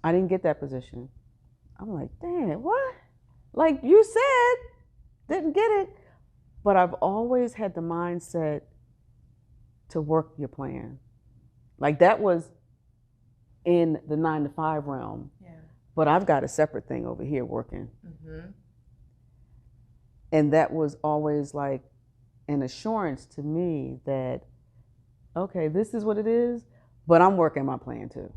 I didn't get that position. I'm like, damn, what? Like you said, didn't get it. But I've always had the mindset to work your plan. Like that was in the 9 to 5 realm. Yeah. But I've got a separate thing over here working. Mm-hmm. And that was always like an assurance to me that, okay, this is what it is, but I'm working my plan too.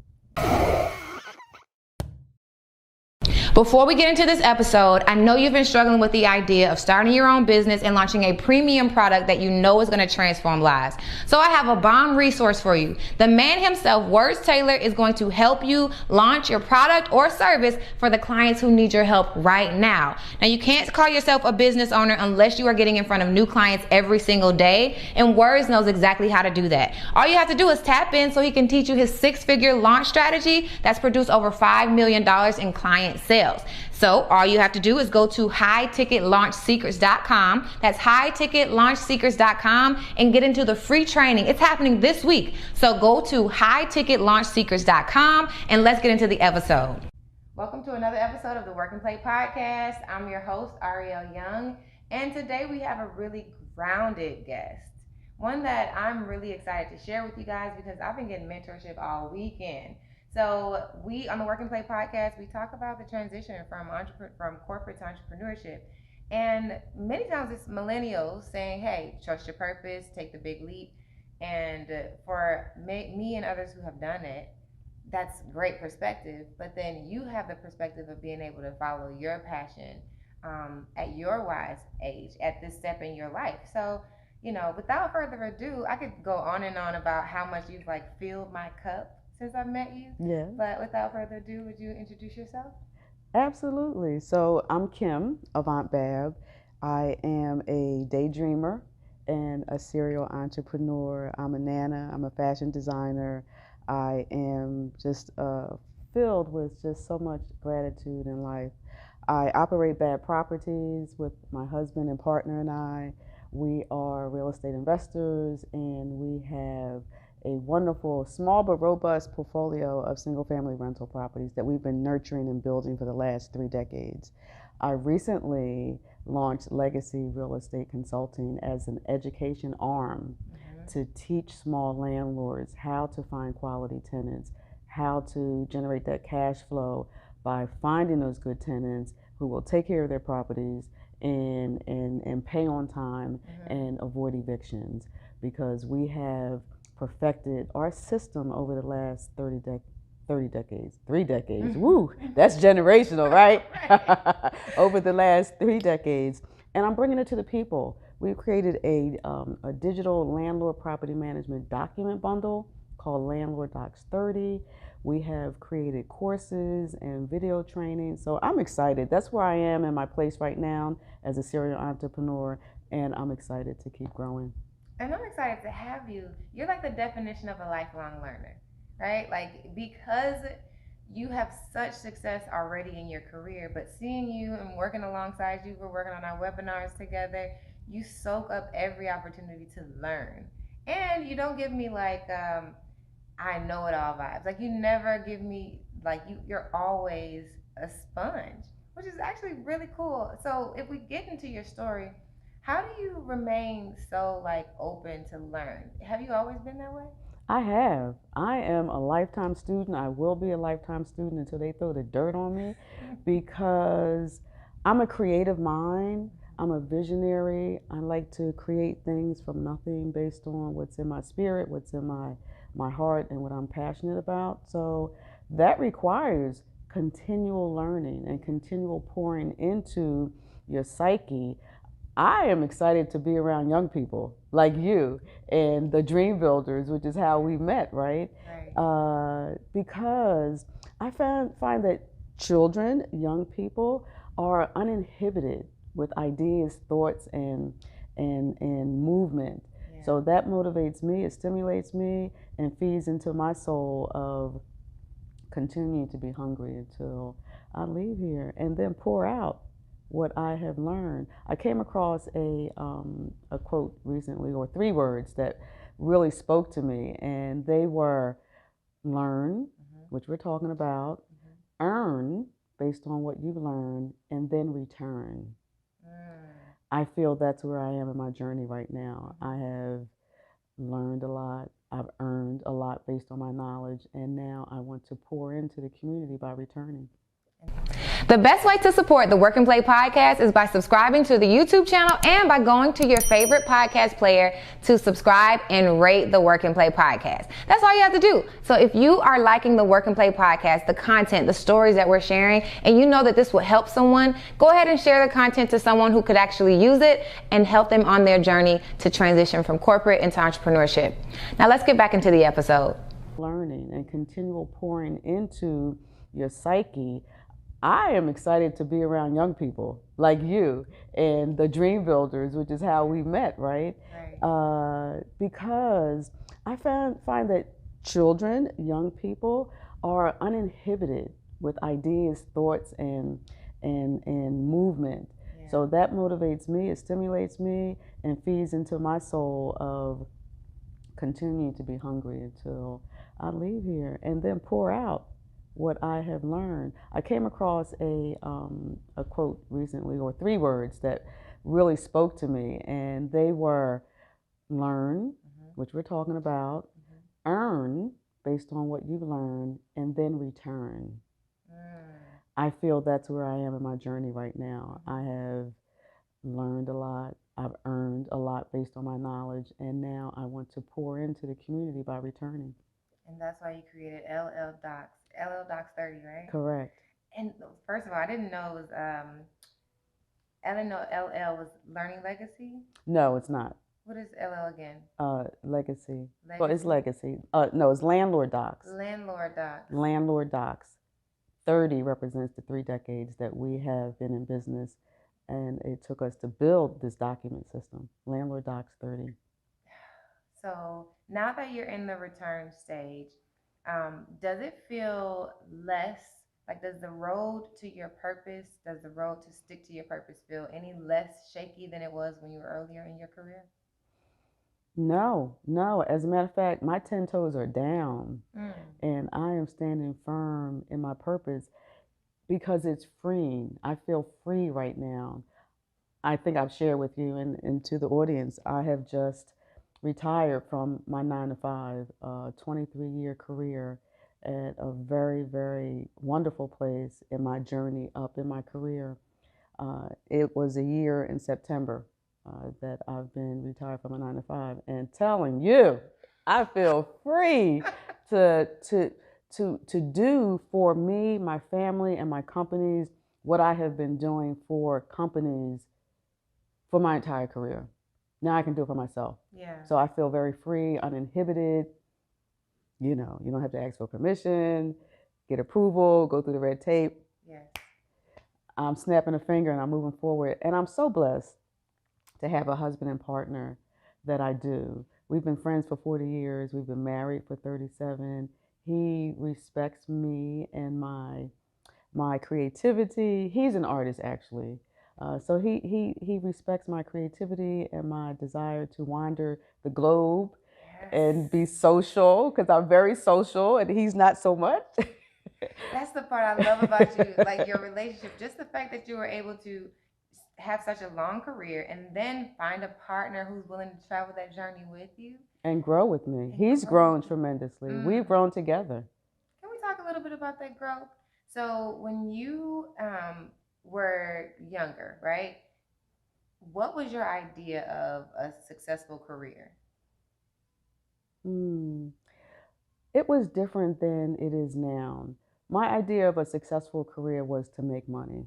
Before we get into this episode, I know you've been struggling with the idea of starting your own business and launching a premium product that you know is going to transform lives. So I have a bomb resource for you. The man himself, Words Taylor, is going to help you launch your product or service for the clients who need your help right now. Now, you can't call yourself a business owner unless you are getting in front of new clients every single day, and Words knows exactly how to do that. All you have to do is tap in so he can teach you his 6-figure launch strategy that's produced over $5 million in client sales. So all you have to do is go to highticketlaunchsecrets.com. That's highticketlaunchsecrets.com and get into the free training. It's happening this week. So go to highticketlaunchsecrets.com and let's get into the episode. Welcome to another episode of the Work and Play podcast. I'm your host, Aryelle Young, and today we have a really grounded guest. One that I'm really excited to share with you guys because I've been getting mentorship all weekend. So we, on the Work and Play podcast, we talk about the transition from corporate to entrepreneurship. And many times it's millennials saying, hey, trust your purpose, take the big leap. And for me and others who have done it, that's great perspective. But then you have the perspective of being able to follow your passion at your wise age, at this step in your life. So, you know, without further ado, I could go on and on about how much you've filled my cup since I've met you. Yeah. But without further ado, would you introduce yourself? Absolutely. So I'm Kim, Avant-Babb. I am a daydreamer and a serial entrepreneur. I'm a nana. I'm a fashion designer. I am just filled with just so much gratitude in life. I operate Babb Properties with my husband and partner and I. We are real estate investors, and we have a wonderful, small but robust portfolio of single-family rental properties that we've been nurturing and building for the last 3 decades. I recently launched Legacy Real Estate Consulting as an education arm to teach small landlords how to find quality tenants, how to generate that cash flow by finding those good tenants who will take care of their properties and pay on time and avoid evictions, because we have perfected our system over the last 3 decades. Woo, that's generational, right? Over the last 3 decades. And I'm bringing it to the people. We've created a digital landlord property management document bundle called Landlord Docs 30. We have created courses and video training. So I'm excited. That's where I am in my place right now as a serial entrepreneur, and I'm excited to keep growing. And I'm excited to have you. You're like the definition of a lifelong learner, right? Like, because you have such success already in your career, but seeing you and working alongside you, we're working on our webinars together, you soak up every opportunity to learn. And you don't give me I know it all vibes. Like, you never give me, you're always a sponge, which is actually really cool. So if we get into your story, how do you remain so open to learn? Have you always been that way? I have. I am a lifetime student. I will be a lifetime student until they throw the dirt on me, because I'm a creative mind. I'm a visionary. I like to create things from nothing based on what's in my spirit, what's in my heart, and what I'm passionate about. So that requires continual learning and continual pouring into your psyche. I am excited to be around young people like you and the Dream Builders, which is how we met, right? Because I find that children, young people, are uninhibited with ideas, thoughts, and movement. Yeah. So that motivates me, it stimulates me, and feeds into my soul of continuing to be hungry until I leave here, and then pour out what I have learned. I came across a quote recently, or 3 words that really spoke to me, and they were learn, which we're talking about, earn based on what you learn, and then return. I feel that's where I am in my journey right now. I have learned a lot. I've earned a lot based on my knowledge, and now I want to pour into the community by returning. The best way to support the Work and Play podcast is by subscribing to the YouTube channel and by going to your favorite podcast player to subscribe and rate the Work and Play podcast. That's all you have to do. So if you are liking the Work and Play podcast, the content, the stories that we're sharing, and you know that this will help someone, go ahead and share the content to someone who could actually use it and help them on their journey to transition from corporate into entrepreneurship. Now let's get back into the episode. Learning and continual pouring into your psyche. I am excited to be around young people like you and the Dream Builders, which is how we met, right? Because I find that children, young people, are uninhibited with ideas, thoughts, and movement. Yeah. So that motivates me, it stimulates me, and feeds into my soul of continuing to be hungry until I leave here, and then pour out what I have learned. I came across a quote recently, or 3 words that really spoke to me, and they were learn, which we're talking about, earn based on what you've learned, and then return. I feel that's where I am in my journey right now. I have learned a lot. I've earned a lot based on my knowledge, and now I want to pour into the community by returning. And that's why you created LL Docs 30, right? Correct. And first of all, I didn't know it was I didn't know LL was Learning Legacy. No, it's not. What is LL again? Legacy. Well, it's Legacy. No, it's Landlord Docs. Landlord Docs. Landlord Docs. 30 represents the 3 decades that we have been in business, and it took us to build this document system. Landlord Docs 30. So now that you're in the return stage, does it feel less, like does the road to your purpose, does the road to stick to your purpose feel any less shaky than it was when you were earlier in your career? No. As a matter of fact, my 10 toes are down, and I am standing firm in my purpose because it's freeing. I feel free right now. I think I've shared with you and to the audience, I have just retired from my 9-to-5, 23-year career at a very, very wonderful place in my journey up in my career. It was a year in September that I've been retired from a 9-to-5, and telling you, I feel free to do for me, my family, and my companies what I have been doing for companies for my entire career. Now I can do it for myself. Yeah. So I feel very free, uninhibited. You know, you don't have to ask for permission, get approval, go through the red tape. Yes. I'm snapping a finger and I'm moving forward. And I'm so blessed to have a husband and partner that I do. We've been friends for 40 years. We've been married for 37. He respects me and my creativity. He's an artist, actually. So he respects my creativity and my desire to wander the globe. Yes. And be social, because I'm very social and he's not so much. That's the part I love about you, like your relationship, just the fact that you were able to have such a long career and then find a partner who's willing to travel that journey with you. And grow with me. He's grown tremendously. We've grown together. Can we talk a little bit about that growth? So when you were younger, right? What was your idea of a successful career? It was different than it is now. My idea of a successful career was to make money.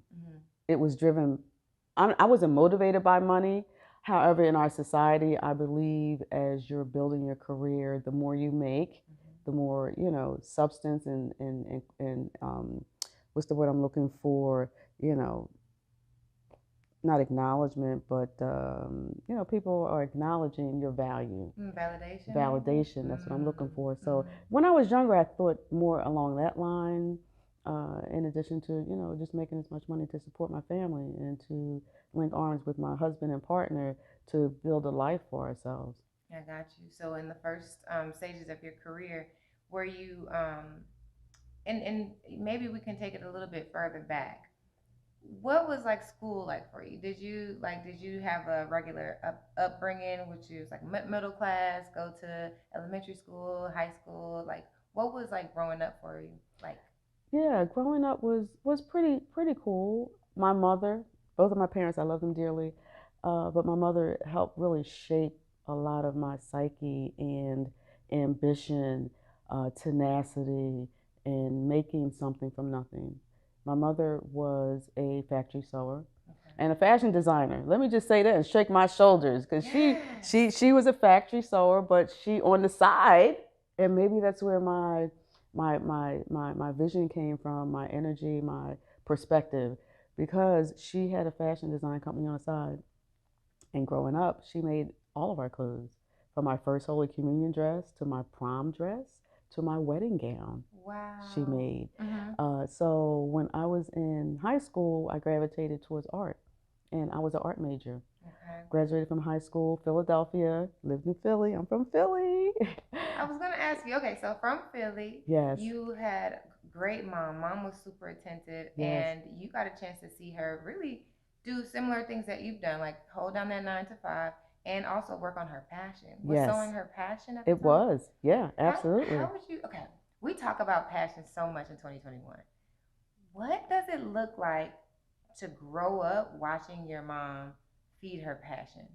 It was driven, I wasn't motivated by money. However, in our society, I believe as you're building your career, the more you make, the more, substance and what's the word I'm looking for, not acknowledgement, but, people are acknowledging your value. Validation, that's what I'm looking for. So when I was younger, I thought more along that line, in addition to, just making as much money to support my family and to link arms with my husband and partner to build a life for ourselves. I got you. So in the first stages of your career, were you and maybe we can take it a little bit further back. What was like school like for you? Did you have a regular upbringing, which is like middle class, go to elementary school, high school? Like, what was like growing up for you? Like, Yeah, growing up was pretty cool. My mother, both of my parents, I love them dearly, but my mother helped really shape a lot of my psyche and ambition, tenacity, and making something from nothing. My mother was a factory sewer okay. and a fashion designer. Let me just say that and shake my shoulders because Yeah. she was a factory sewer, but she on the side, and maybe that's where my vision came from, my energy, my perspective, because she had a fashion design company on the side. And growing up, she made all of our clothes, from my first Holy Communion dress to my prom dress to my wedding gown. Wow. She made. Mm-hmm. So when I was in high school, I gravitated towards art, and I was an art major. Okay. Graduated from high school, Philadelphia, lived in Philly. I'm from Philly. I was gonna ask you. Okay, so from Philly, Yes. you had great mom. Mom was super attentive, Yes. and you got a chance to see her really do similar things that you've done, like hold down that 9 to 5, and also work on her passion. Was Yes. sewing her passion at the It time? was. Yeah, absolutely. How would you? Okay, we talk about passion so much in 2021. What does it look like to grow up watching your mom feed her passion?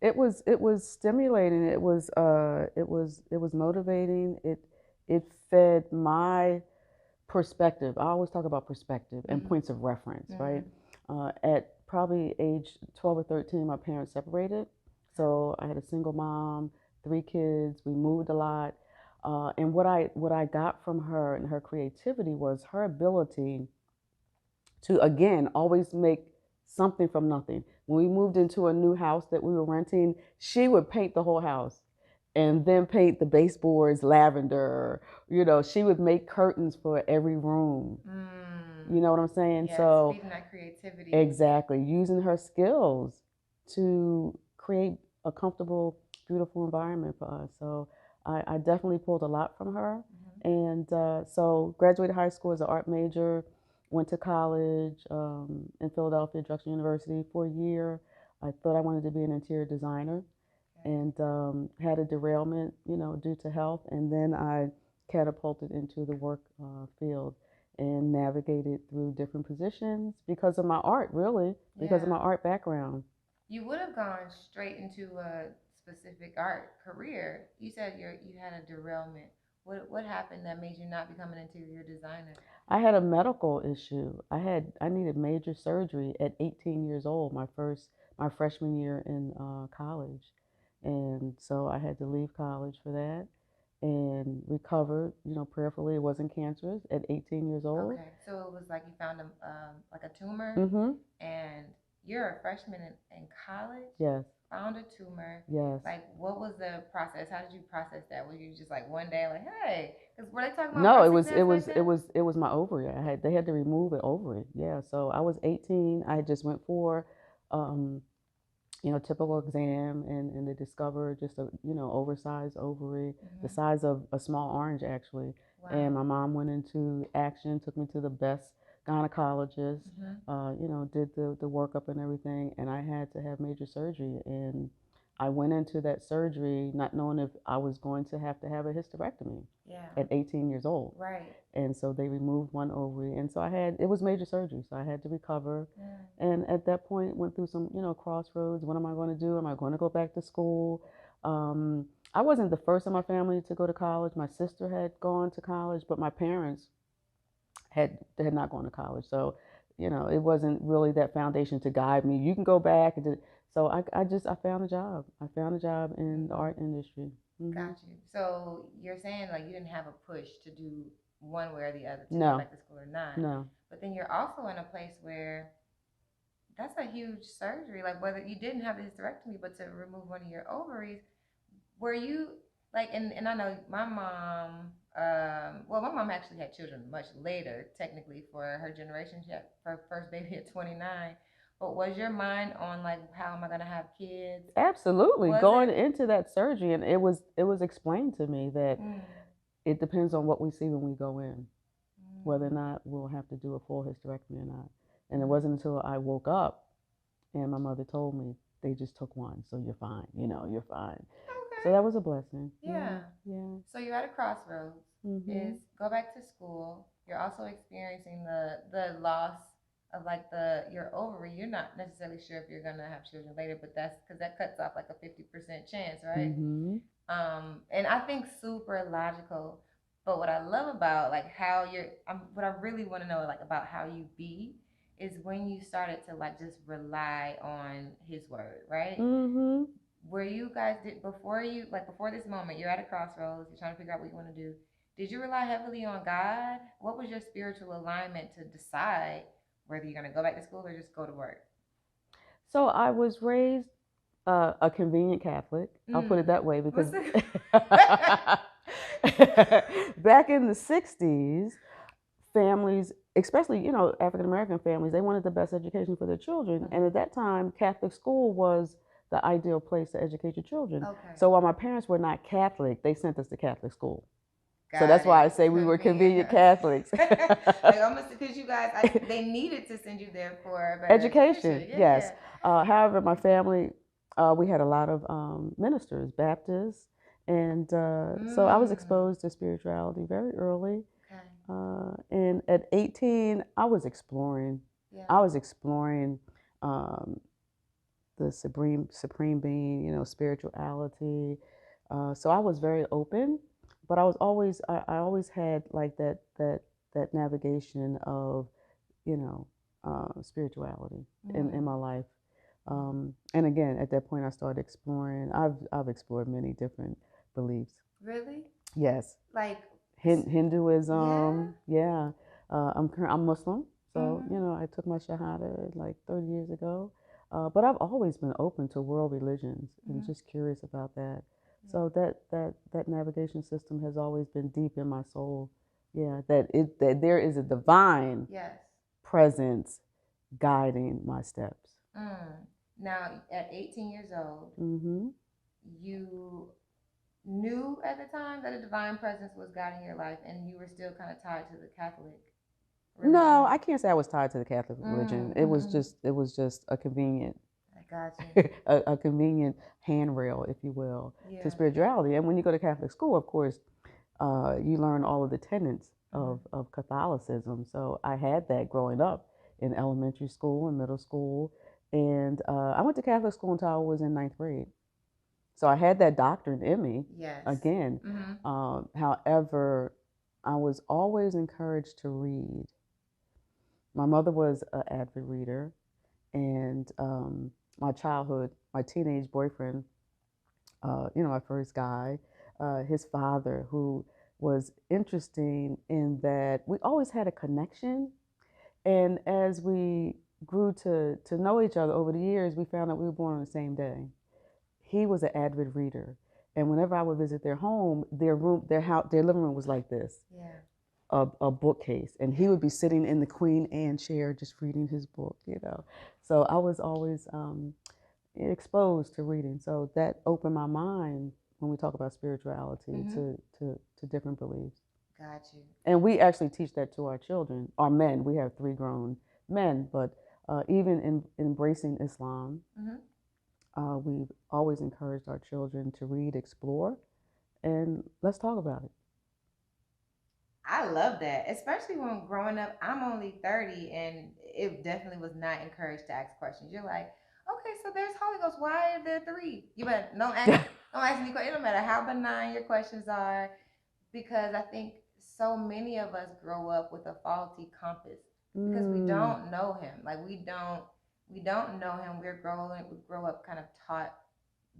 It was stimulating. It was motivating. It fed my perspective. I always talk about perspective and Mm-hmm. points of reference, Mm-hmm. right? At probably age 12 or 13, my parents separated. So I had a single mom, 3 kids. We moved a lot. And what I got from her and her creativity was her ability to, again, always make something from nothing. When we moved into a new house that we were renting, she would paint the whole house and then paint the baseboards lavender. She would make curtains for every room. You know what I'm saying? Yes, So feeding that creativity. exactly, using her skills to create a comfortable, beautiful environment for us. So I definitely pulled a lot from her. And so graduated high school as an art major, went to college in Philadelphia, Drexel University for a year. I thought I wanted to be an interior designer, and had a derailment, due to health. And then I catapulted into the work field and navigated through different positions because of my art, really, because of my art background. You would have gone straight into a specific art career. You said you had a derailment. What happened that made you not become an interior designer? I had a medical issue. I needed major surgery at 18 years old, my freshman year in college, and so I had to leave college for that, and recovered, prayerfully. It wasn't cancerous at 18 years old. Okay, so it was like you found like a tumor, Mm-hmm. and you're a freshman in college. Yes. Found a tumor. Yes. Like, what was the process? How did you process that? Were you just like one day like, hey, because were they talking about No, it breast was it exams was back it then? was it was my ovary. They had to remove an ovary. Yeah, so I was 18. I just went for um, typical exam, and they discovered just a, oversized ovary, the size of a small orange actually. Wow. And my mom went into action, took me to the best gynecologist, did the workup and everything, and I had to have major surgery. And I went into that surgery not knowing if I was going to have a hysterectomy. Yeah. At 18 years old. Right. And so they removed one ovary, and so it was major surgery, so I had to recover. And at that point went through some, crossroads. What am I going to do? Am I going to go back to school? I wasn't the first in my family to go to college. My sister had gone to college, but my parents had not gone to college. So, it wasn't really that foundation to guide me. You can go back. So I found a job. I found a job in the art industry. Mm-hmm. Got you. So you're saying like you didn't have a push to do one way or the other, to No. go back to school or not. No. But then you're also in a place where that's a huge surgery. Like, whether you didn't have the hysterectomy, but to remove one of your ovaries, were you like? And I know my mom. Well, my mom actually had children much later, technically for her generation. She had her first baby at 29. But was your mind on like, how am I gonna have kids? Absolutely. Was Going it? into that surgery, and it was explained to me that it depends on what we see when we go in, whether or not we'll have to do a full hysterectomy or not. And it wasn't until I woke up and my mother told me, they just took one, so you're fine. You're fine. Okay. So that was a blessing. Yeah. Yeah. So you're at a crossroads. Is go back to school. You're also experiencing the loss of like your ovary. You're not necessarily sure if you're gonna have children later, but that's because that cuts off like a 50% chance, right? And I think super logical. But what I love about like how what I really want to know like about how you be is when you started to like just rely on his word, right? Where you guys did before this moment, you're at a crossroads, you're trying to figure out what you want to do. Did you rely heavily on God? What was your spiritual alignment to decide whether you're going to go back to school or just go to work? So I was raised a convenient Catholic. I'll put it that way because back in the 60s, families, especially, African American families, they wanted the best education for their children. And at that time, Catholic school was the ideal place to educate your children. Okay. So while my parents were not Catholic, they sent us to Catholic school. So that's why I say we were convenient Catholics. Because you guys, they needed to send you there for better education. Yeah. Yes. However, my family, we had a lot of ministers, Baptists, and so I was exposed to spirituality very early. And at 18, I was exploring. Yeah. I was exploring the supreme being, spirituality. So I was very open, but I always had like that navigation of, spirituality in my life. And again, at that point, I started exploring. I've explored many different beliefs. Really? Yes. Like Hinduism. Yeah. I'm Muslim, so I took my shahada like 30 years ago. But I've always been open to world religions and just curious about that. So that navigation system has always been deep in my soul. Yeah, that there is a divine presence guiding my steps. Now, at 18 years old, you knew at the time that a divine presence was guiding your life, and you were still kind of tied to the Catholic religion? No, I can't say I was tied to the Catholic religion. It was just a convenient. I got you. a convenient handrail, if you will, to spirituality. And when you go to Catholic school, of course, you learn all of the tenets of Catholicism. So I had that growing up in elementary school and middle school. And I went to Catholic school until I was in 9th grade. So I had that doctrine in me. Yes. Again. However, I was always encouraged to read. My mother was an avid reader, and my teenage boyfriend, my first guy, his father, who was interesting in that we always had a connection. And as we grew to know each other over the years, we found out we were born on the same day. He was an avid reader. And whenever I would visit their home, their living room was like this. Yeah. A bookcase, and he would be sitting in the Queen Anne chair just reading his book, So I was always exposed to reading. So that opened my mind when we talk about spirituality to different beliefs. Got you. And we actually teach that to our children, our men. We have 3 grown men, but even in embracing Islam, we've always encouraged our children to read, explore, and let's talk about it. I love that, especially when growing up, I'm only 30, and it definitely was not encouraged to ask questions. You're like, okay, so there's Holy Ghost. Why are there 3? You better don't ask me questions. It don't matter how benign your questions are, because I think so many of us grow up with a faulty compass because we don't know him. Like we don't know him. We grow up kind of taught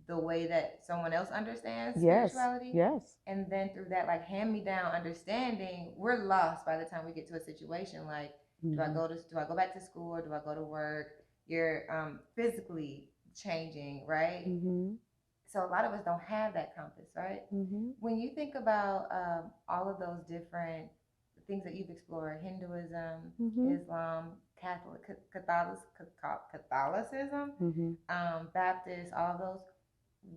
the way that someone else understands spirituality. Yes. And then through that like hand-me-down understanding, we're lost by the time we get to a situation like, do I go back to school or do I go to work? You're physically changing, right? So a lot of us don't have that compass, right? When you think about all of those different things that you've explored, Hinduism, Islam, Catholicism, Baptist, all of those,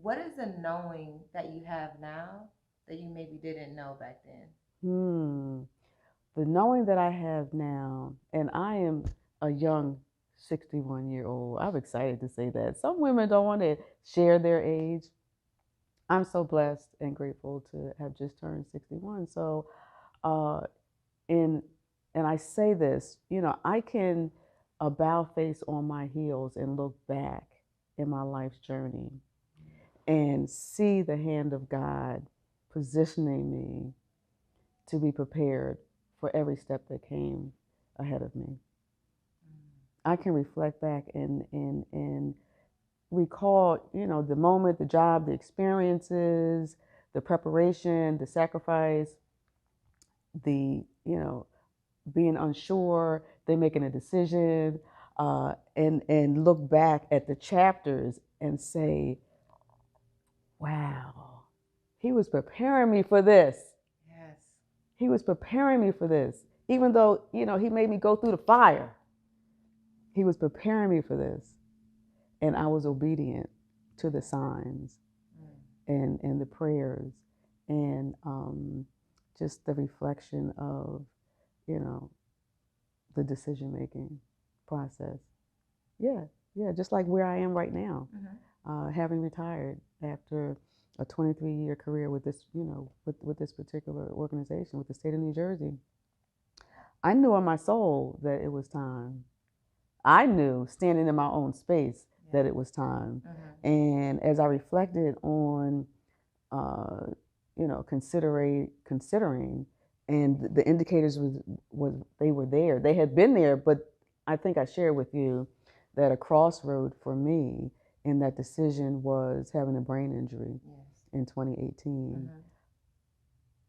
what is the knowing that you have now that you maybe didn't know back then? The knowing that I have now, and I am a young 61-year-old. I'm excited to say that. Some women don't want to share their age. I'm so blessed and grateful to have just turned 61. So, uh, in and I say this, I can bow face on my heels and look back in my life's journey and see the hand of God positioning me to be prepared for every step that came ahead of me. I can reflect back and recall, the moment, the job, the experiences, the preparation, the sacrifice, the, being unsure, then making a decision, and look back at the chapters and say, wow, he was preparing me for this. Yes. He was preparing me for this. Even though, he made me go through the fire. He was preparing me for this. And I was obedient to the signs and the prayers and just the reflection of, the decision making process. Yeah, just like where I am right now, having retired after a 23-year career with this, with this particular organization, with the state of New Jersey. I knew in my soul that it was time. I knew, standing in my own space, that it was time. And as I reflected on, considering, and the indicators was they were there. They had been there, but I think I shared with you that a crossroad for me in that decision was having a brain injury in 2018.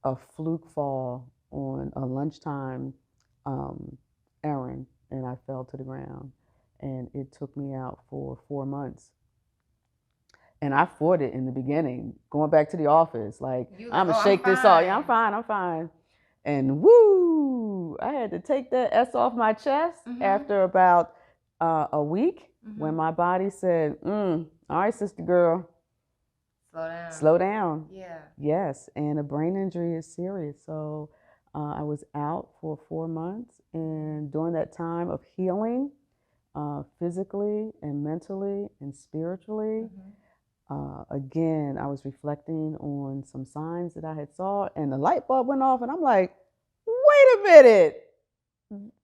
A fluke fall on a lunchtime errand, and I fell to the ground, and it took me out for 4 months. And I fought it in the beginning, going back to the office, like, I'm gonna shake this off. Yeah, I'm fine. And woo, I had to take that S off my chest after about a week, when my body said, all right, sister girl, slow down. Yeah. Yes, and a brain injury is serious. So I was out for 4 months, and during that time of healing, physically and mentally and spiritually, again, I was reflecting on some signs that I had saw, and the light bulb went off, and I'm like, wait a minute,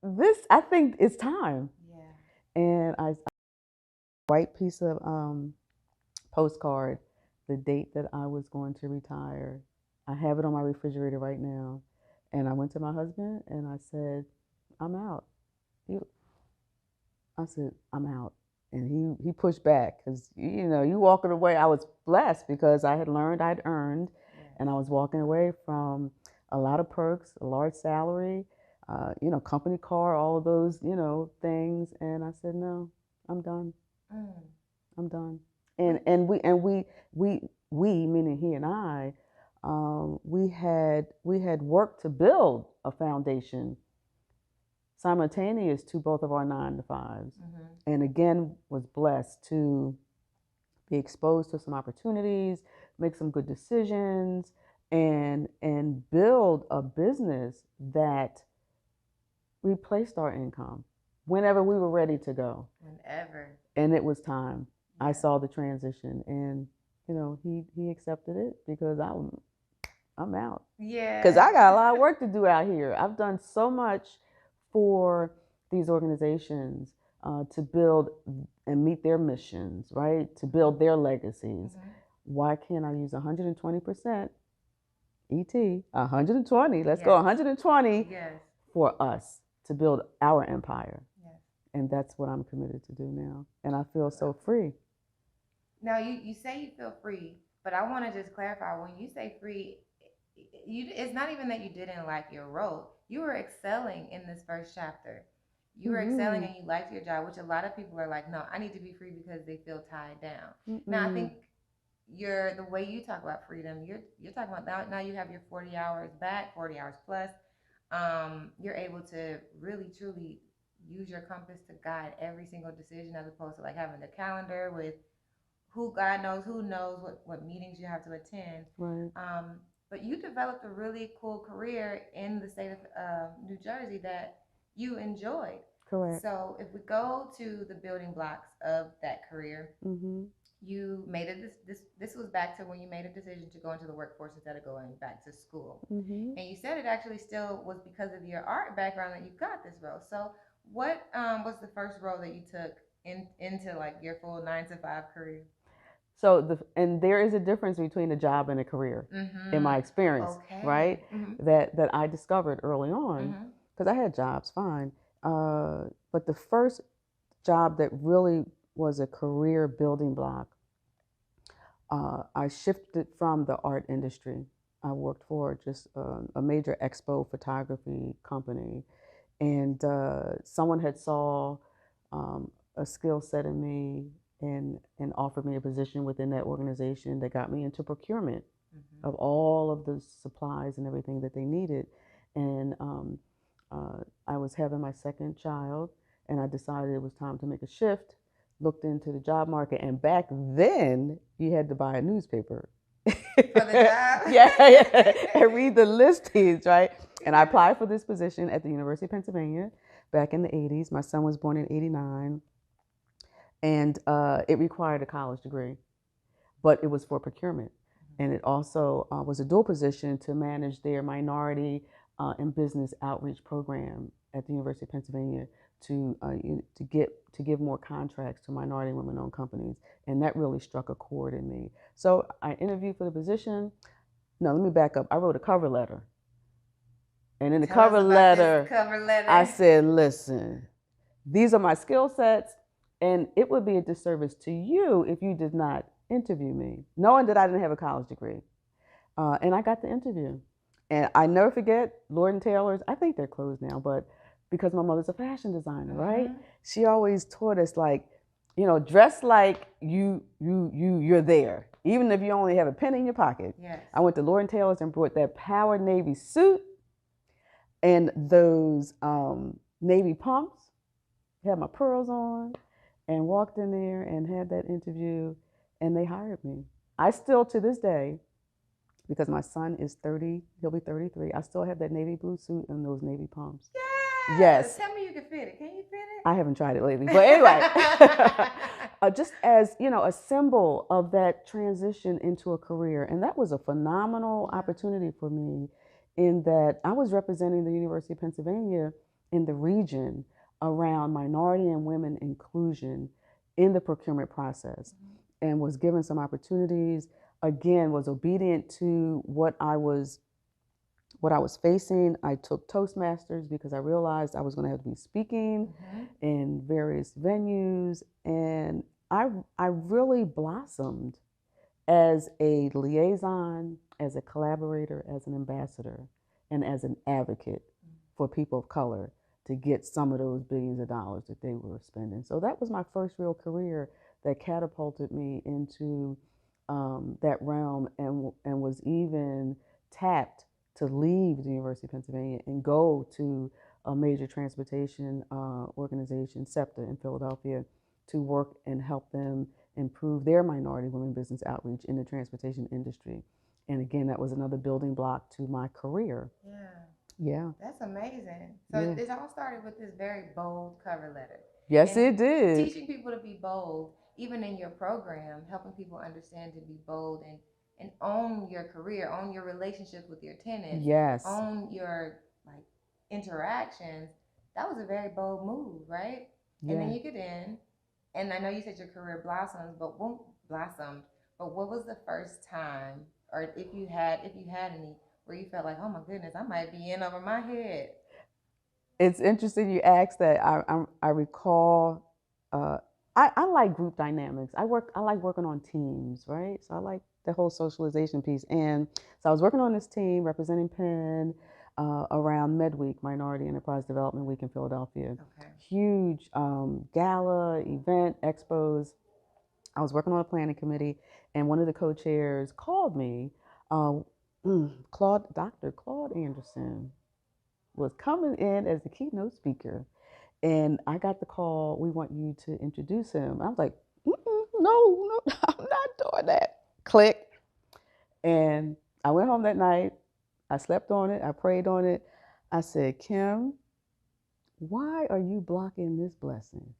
this, I think it's time. Yeah. And I white piece of postcard, the date that I was going to retire. I have it on my refrigerator right now. And I went to my husband and I said, I'm out. I said, I'm out. And he pushed back because, you walking away. I was blessed because I had learned, I'd earned, and I was walking away from a lot of perks, a large salary, company car, all of those, things. And I said, no, I'm done. I'm done. And we meaning he and I, we had worked to build a foundation simultaneous to both of our 9-to-5s, and again was blessed to be exposed to some opportunities, make some good decisions, and build a business that replaced our income whenever we were ready to go. Whenever. And it was time. Yeah. I saw the transition, and he accepted it because I'm out. Yeah. Because I got a lot of work to do out here. I've done so much for these organizations to build and meet their missions, right? To build their legacies. Why can't I use 120% ET, 120, let's go 120 for us to build our empire. And that's what I'm committed to do now. And I feel so free. Now, you say you feel free, but I want to just clarify, when you say free, it's not even that you didn't like your role. You were excelling in this first chapter. You were excelling and you liked your job, which a lot of people are like, no, I need to be free because they feel tied down. Now, I think the way you talk about freedom, you're talking about now you have your 40 hours back, 40 hours plus. You're able to really truly use your compass to guide every single decision, as opposed to like having the calendar with who God knows, who knows what meetings you have to attend. Right. but you developed a really cool career in the state of New Jersey that you enjoyed. Correct. So if we go to the building blocks of that career, Mm-hmm. you made it. This was back to when you made a decision to go into the workforce instead of going back to school. Mm-hmm. And you said it actually still was because of your art background that you got this role. So what was the first role that you took into like your full 9 to 5 career? So and there is a difference between a job and a career, in my experience, Okay. right? That I discovered early on, because I had jobs, fine, but the first job that really was a career building block, I shifted from the art industry. I worked for just a major expo photography company, and someone had saw a skill set in me and offered me a position within that organization that got me into procurement of all of the supplies and everything that they needed. And I was having my second child, and I decided it was time to make a shift. Looked into the job market, and back then you had to buy a newspaper. For the job? Yeah, and read the listings, right? And I applied for this position at the University of Pennsylvania back in the 80s. My son was born in 89. And it required a college degree, but it was for procurement. And it also was a dual position to manage their minority and business outreach program at the University of Pennsylvania to give more contracts to minority and women-owned companies. And that really struck a chord in me. So I interviewed for the position. No, let me back up. I wrote a cover letter. And in the cover letter, I said, listen, these are my skill sets, and it would be a disservice to you if you did not interview me, knowing that I didn't have a college degree. And I got the interview. And I never forget Lord & Taylor's. I think they're closed now, but because my mother's a fashion designer, right? She always taught us, like, dress like you're there, even if you only have a penny in your pocket. Yes. I went to Lord & Taylor's and brought that power navy suit and those navy pumps, had my pearls on, and walked in there and had that interview, and they hired me. I still, to this day, because my son is 30, he'll be 33, I still have that navy blue suit and those navy pumps. Yes. Tell me you can fit it. Can you fit it? I haven't tried it lately, but anyway, just as a symbol of that transition into a career, and that was a phenomenal opportunity for me, in that I was representing the University of Pennsylvania in the region around minority and women inclusion in the procurement process, and was given some opportunities. Again, was obedient to what I was facing. I took Toastmasters because I realized I was going to have to be speaking in various venues, and I really blossomed as a liaison, as a collaborator, as an ambassador, and as an advocate for people of color to get some of those billions of dollars that they were spending. So that was my first real career that catapulted me into that realm, and was even tapped to leave the University of Pennsylvania and go to a major transportation organization, SEPTA, in Philadelphia, to work and help them improve their minority women business outreach in the transportation industry. And again, that was another building block to my career. Yeah. That's amazing. So this all started with this very bold cover letter. Yes, it did. Teaching people to be bold, even in your program, helping people understand to be bold and own your career, own your relationships with your tenants. Yes. Own your interactions. That was a very bold move, right? Yeah. And then you get in, and I know you said your career blossomed, but what was the first time, or if you had any, where you felt like, oh my goodness, I might be in over my head? It's interesting you asked that. I recall. I like group dynamics. I like working on teams, right? So I like the whole socialization piece. And so I was working on this team representing Penn around MedWeek, Minority Enterprise Development Week in Philadelphia. Okay. Huge gala, event, expos. I was working on a planning committee, and one of the co-chairs called me. Dr. Claude Anderson was coming in as the keynote speaker. And I got the call, we want you to introduce him. I was like, no, I'm not doing that. Click. And I went home that night. I slept on it. I prayed on it. I said, Kim, why are you blocking this blessing?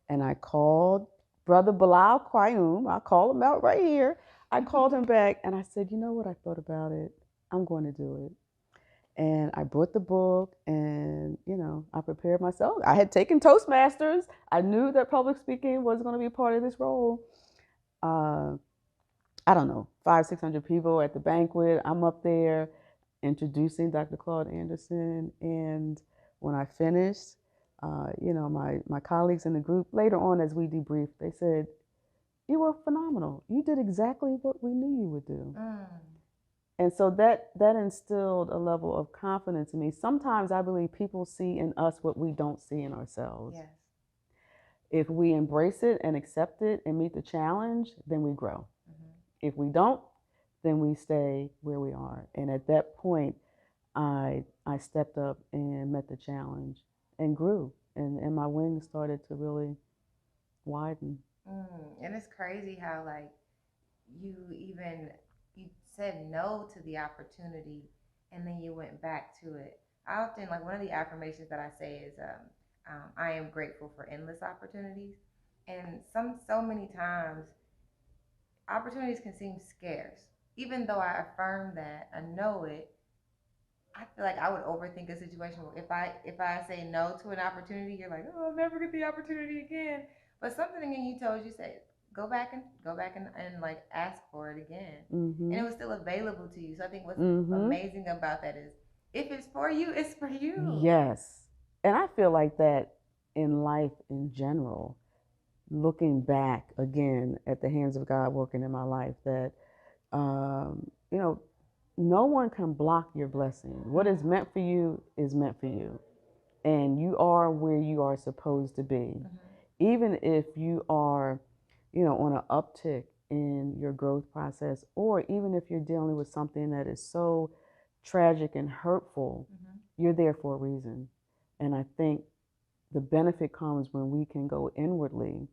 And I called Brother Bilal Qayyum. I called him out right here. I called him back and I said, you know what? I thought about it. I'm going to do it. And I brought the book and, I prepared myself. I had taken Toastmasters. I knew that public speaking was going to be a part of this role. I don't know, 500-600 people at the banquet. I'm up there introducing Dr. Claude Anderson. And when I finished, my colleagues in the group, later on as we debriefed, they said, you were phenomenal. You did exactly what we knew you would do. And so that instilled a level of confidence in me. Sometimes I believe people see in us what we don't see in ourselves. Yes. If we embrace it and accept it and meet the challenge, then we grow. If we don't, then we stay where we are. And at that point, I stepped up and met the challenge and grew. And my wings started to really widen. And it's crazy how you said no to the opportunity and then you went back to it. I often, one of the affirmations that I say is, I am grateful for endless opportunities. And so many times opportunities can seem scarce. Even though I affirm that, I know it, I feel like I would overthink a situation. If I say no to an opportunity, you're like, oh, I'll never get the opportunity again. But something in you told you, say, go back and ask for it again. And it was still available to you. So I think what's amazing about that is if it's for you, it's for you. Yes. And I feel like that in life in general, looking back again at the hands of God working in my life, that, no one can block your blessing. What is meant for you is meant for you. And you are where you are supposed to be. Even if you are, on an uptick in your growth process, or even if you're dealing with something that is so tragic and hurtful, you're there for a reason. And I think the benefit comes when we can go inwardly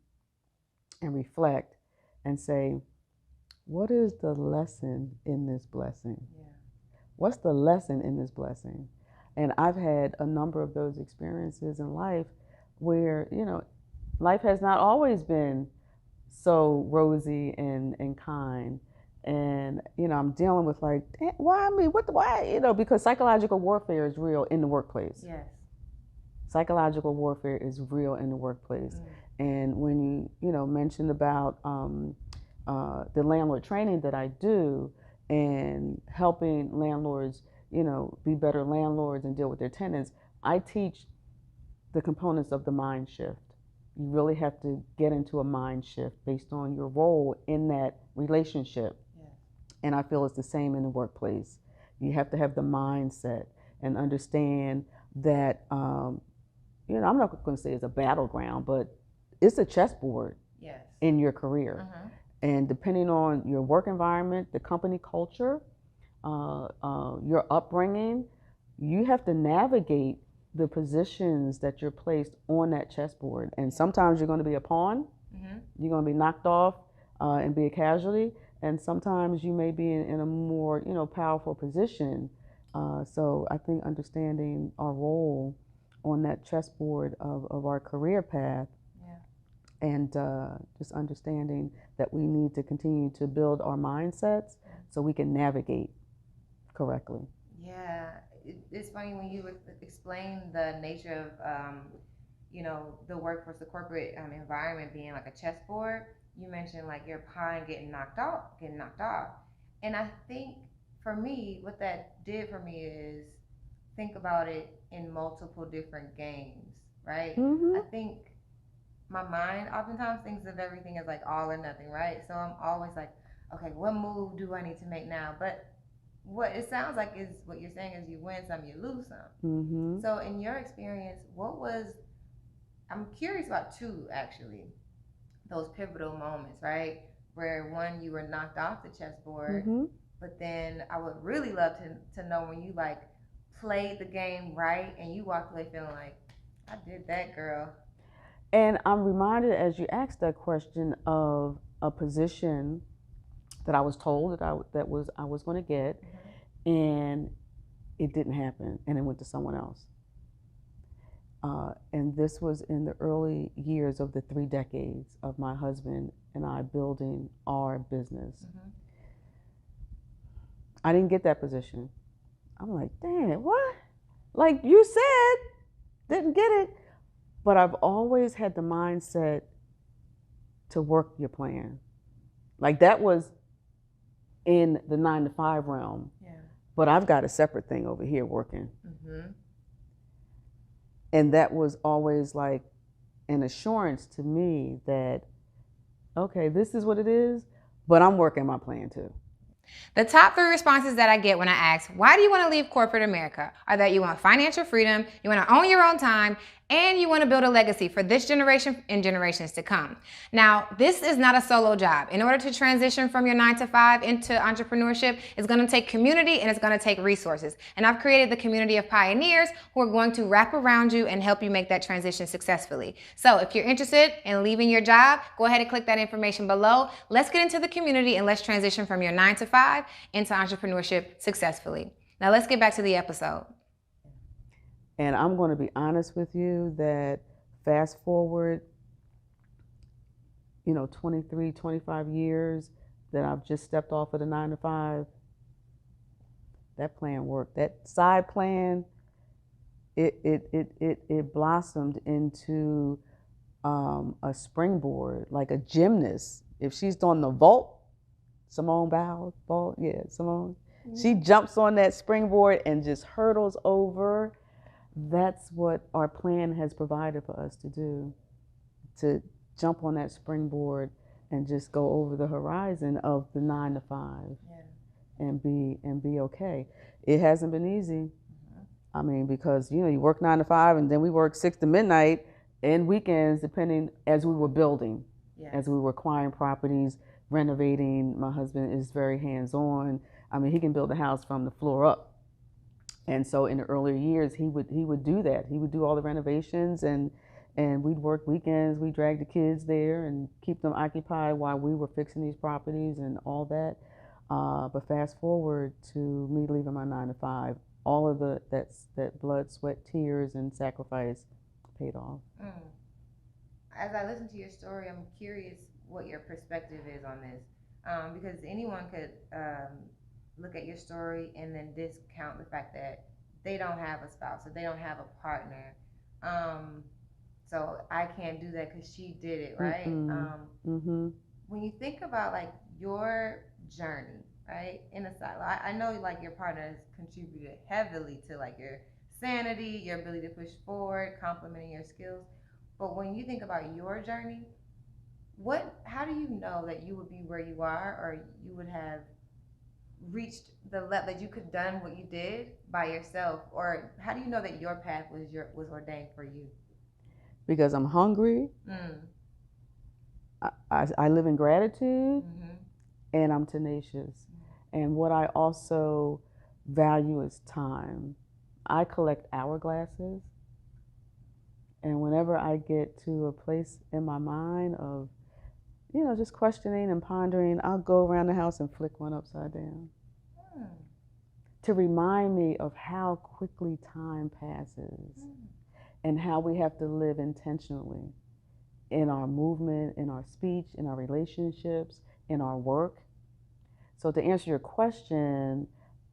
and reflect and say, what is the lesson in this blessing? Yeah. What's the lesson in this blessing? And I've had a number of those experiences in life where, life has not always been so rosy and kind. And, I'm dealing with why me? Why? Because psychological warfare is real in the workplace. Yes. Psychological warfare is real in the workplace. And when you mentioned about the landlord training that I do and helping landlords, be better landlords and deal with their tenants, I teach the components of the mind shift. You really have to get into a mind shift based on your role in that relationship. Yes. And I feel it's the same in the workplace. You have to have the mindset and understand that, I'm not going to say it's a battleground, but it's a chessboard. Yes. In your career. And depending on your work environment, the company culture, your upbringing, you have to navigate the positions that you're placed on that chessboard. And sometimes you're going to be a pawn, you're going to be knocked off and be a casualty, and sometimes you may be in a more powerful position. So I think understanding our role on that chessboard of our career path, and just understanding that we need to continue to build our mindsets so we can navigate correctly. Yeah, it's funny when you explain the nature of, the workforce, the corporate environment being like a chessboard. You mentioned your pawn getting knocked off. And I think for me, what that did for me is think about it in multiple different games, right? I think my mind oftentimes thinks of everything as all or nothing, right? So I'm always okay, what move do I need to make now? But what it sounds like is what you're saying is you win some, you lose some. So in your experience, I'm curious about two actually, those pivotal moments, right? Where one, you were knocked off the chessboard, but then I would really love to know when you played the game right and you walked away feeling I did that, girl. And I'm reminded as you asked that question of a position that I was told that I was going to get, and it didn't happen, and it went to someone else. And this was in the early years of the 3 decades of my husband and I building our business. I didn't get that position. I'm like, dang, what? Like you said, didn't get it. But I've always had the mindset to work your plan. Like that was in the 9 to 5 realm. Yeah. But I've got a separate thing over here working. And that was always like an assurance to me that, okay, this is what it is, but I'm working my plan too. The top 3 responses that I get when I ask, why do you want to leave corporate America, are that you want financial freedom, you want to own your own time, and you want to build a legacy for this generation and generations to come. Now, this is not a solo job. In order to transition from your 9 to 5 into entrepreneurship, it's going to take community and it's going to take resources. And I've created the community of pioneers who are going to wrap around you and help you make that transition successfully. So if you're interested in leaving your job, go ahead and click that information below. Let's get into the community and let's transition from your 9 to 5 into entrepreneurship successfully. Now let's get back to the episode. And I'm going to be honest with you that fast forward, 23, 25 years that I've just stepped off of the 9 to 5, that plan worked. That side plan, it blossomed into a springboard, like a gymnast. If she's doing the vault, Simone Biles, Simone, she jumps on that springboard and just hurdles over. That's what our plan has provided for us to do, to jump on that springboard and just go over the horizon of the 9 to 5 and be okay. It hasn't been easy. I mean, because you work 9 to 5 and then we work 6 to midnight and weekends, depending, as we were building, as we were acquiring properties, renovating. My husband is very hands-on. I mean, he can build a house from the floor up. And so in the earlier years, he would do that. He would do all the renovations, and we'd work weekends. We'd drag the kids there and keep them occupied while we were fixing these properties and all that. But fast forward to me leaving my 9 to 5, all of that blood, sweat, tears, and sacrifice paid off. As I listen to your story, I'm curious what your perspective is on this, because anyone could look at your story and then discount the fact that they don't have a spouse or they don't have a partner. So I can't do that because she did it, right? When you think about like your journey, right, in a silo, I know like your partner has contributed heavily to like your sanity, your ability to push forward, complementing your skills. But when you think about your journey, how do you know that you would be where you are, or you would have reached the level that you could have done what you did by yourself, or how do you know that your path was ordained for you? Because I'm hungry. I live in gratitude, and I'm tenacious. And what I also value is time. I collect hourglasses, and whenever I get to a place in my mind of just questioning and pondering, I'll go around the house and flick one upside down to remind me of how quickly time passes and how we have to live intentionally in our movement, in our speech, in our relationships, in our work. So to answer your question,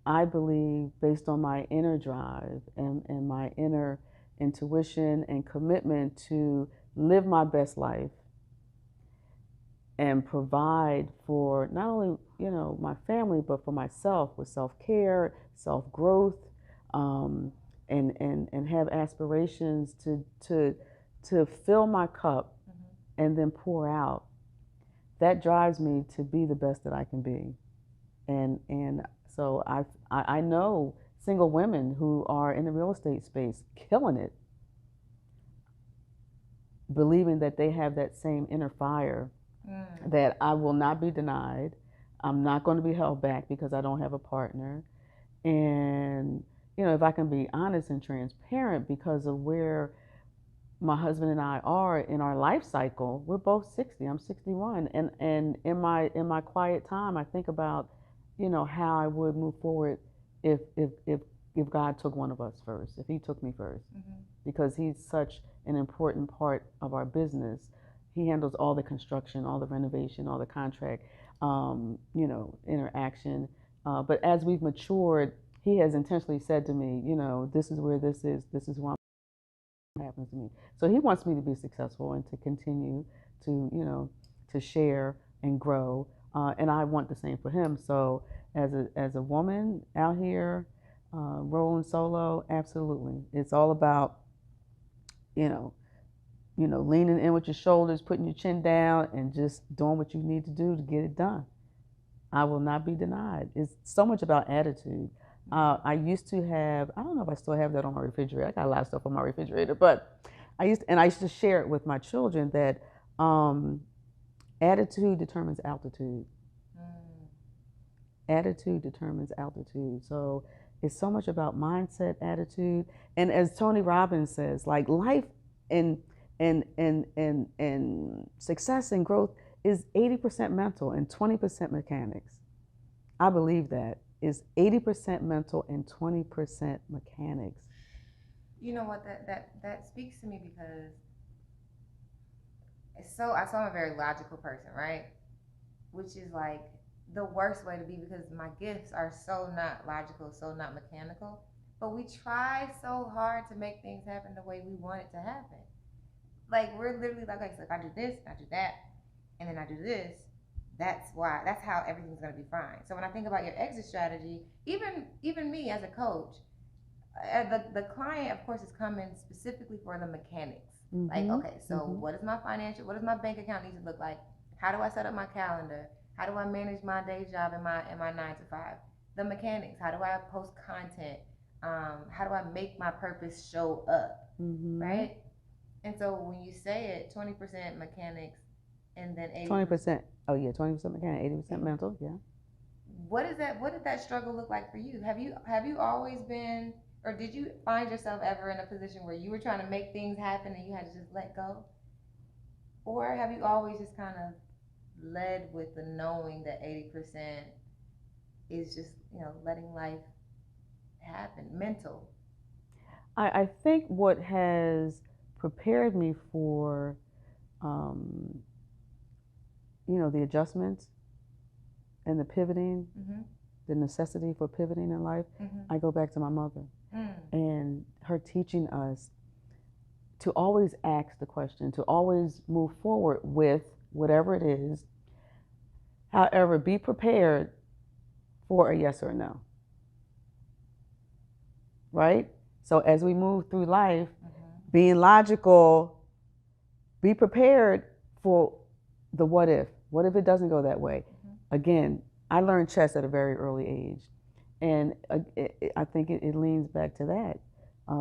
I believe, based on my inner drive and my inner intuition and commitment to live my best life and provide for not only my family, but for myself with self-care, self-growth, and have aspirations to fill my cup and then pour out. That drives me to be the best that I can be, and so I know single women who are in the real estate space killing it, believing that they have that same inner fire. That I will not be denied. I'm not going to be held back because I don't have a partner. And, if I can be honest and transparent, because of where my husband and I are in our life cycle. We're both 60. I'm 61, and in my quiet time, I think about, how I would move forward if if if if God took one of us first, if He took me 1st, because He's such an important part of our business. He handles all the construction, all the renovation, all the contract, interaction. But as we've matured, He has intentionally said to me, this is where this is. This is why happens to me. So He wants me to be successful and to continue to, to share and grow. And I want the same for him. So as a woman out here, rolling solo, absolutely. It's all about, you know, leaning in with your shoulders, putting your chin down, and just doing what you need to do to get it done. I will not be denied. It's so much about attitude. I used to have, I don't know if I still have that on my refrigerator. I got a lot of stuff on my refrigerator, but I used to share it with my children that attitude determines altitude. Attitude determines altitude. So it's so much about mindset, attitude, and as Tony Robbins says, like life and success and growth is 80% mental and 20% mechanics. I believe that is 80% mental and 20% mechanics. You know what, that speaks to me because I'm a very logical person, right? Which is like the worst way to be because my gifts are so not logical, so not mechanical. But we try so hard to make things happen the way we want it to happen. Like we're literally like if I do this, I do that, and then I do this. That's how everything's gonna be fine. So when I think about your exit strategy, even me as a coach, the client of course is coming specifically for the mechanics. Like, okay, so what does my bank account need to look like? How do I set up my calendar? How do I manage my day job and my 9 to 5? The mechanics. How do I post content? How do I make my purpose show up? Right? And so when you say it, 20% mechanics, and then 20%. Oh yeah, 20% mechanics, 80% mental. Yeah. What is that? What did that struggle look like for you? Have you always been, or did you find yourself ever in a position where you were trying to make things happen and you had to just let go? Or have you always just kind of led with the knowing that 80% is just, letting life happen, mental? I think what has prepared me for, the adjustments and the pivoting, the necessity for pivoting in life, I go back to my mother and her teaching us to always ask the question, to always move forward with whatever it is. However, be prepared for a yes or a no. Right? So as we move through life, being logical, be prepared for the what if. What if it doesn't go that way? Again, I learned chess at a very early age. And I think it leans back to that.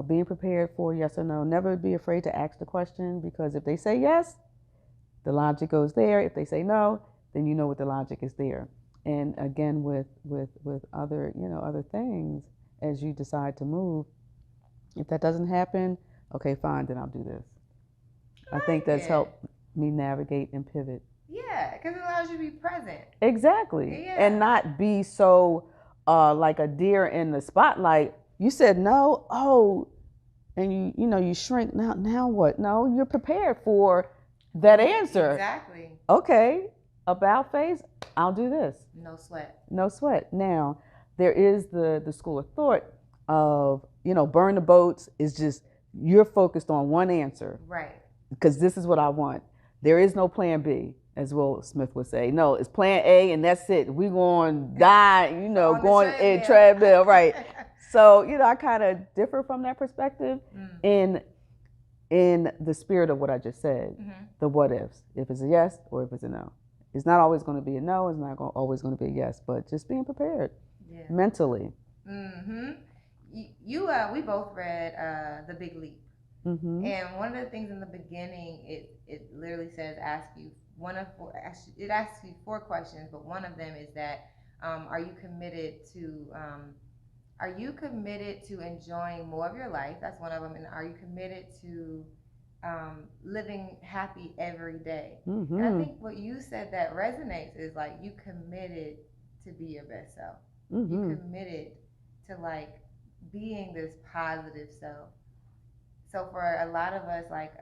Being prepared for yes or no. Never be afraid to ask the question, because if they say yes, the logic goes there. If they say no, then you know what the logic is there. And again, with other, other things, as you decide to move, if that doesn't happen, okay, fine, then I'll do this. I think that's helped me navigate and pivot. Yeah, because it allows you to be present. Exactly. Yeah. And not be so like a deer in the spotlight. You said no, and you shrink. Now what? No, you're prepared for that answer. Exactly. Okay, about face, I'll do this. No sweat. No sweat. Now, there is the school of thought of, burn the boats is just, you're focused on one answer. Right. Because this is what I want. There is no plan B, as Will Smith would say. No, it's plan A and that's it. We're going to die, going in treadmill, right. So, I kind of differ from that perspective in the spirit of what I just said, the what ifs. If it's a yes or if it's a no. It's not always going to be a no. It's not always going to be a yes, but just being prepared mentally. We both read The Big Leap. And one of the things in the beginning, it literally says it asks you 4 questions, but one of them is that are you committed to enjoying more of your life? That's one of them. And are you committed to living happy every day. Mm-hmm. And I think what you said that resonates is like you committed to be your best self. Mm-hmm. You committed to like being this positive self. So for a lot of us, like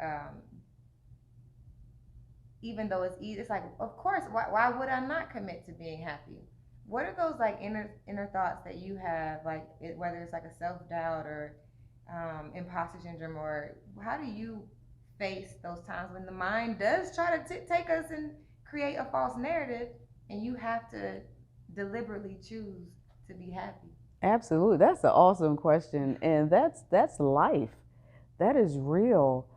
even though it's easy, it's like, of course, why would I not commit to being happy? What are those like inner thoughts that you have, like whether it's like a self doubt or imposter syndrome, or how do you face those times when the mind does try to take us and create a false narrative, and you have to deliberately choose to be happy? Absolutely. That's an awesome question. And that's life. That is real.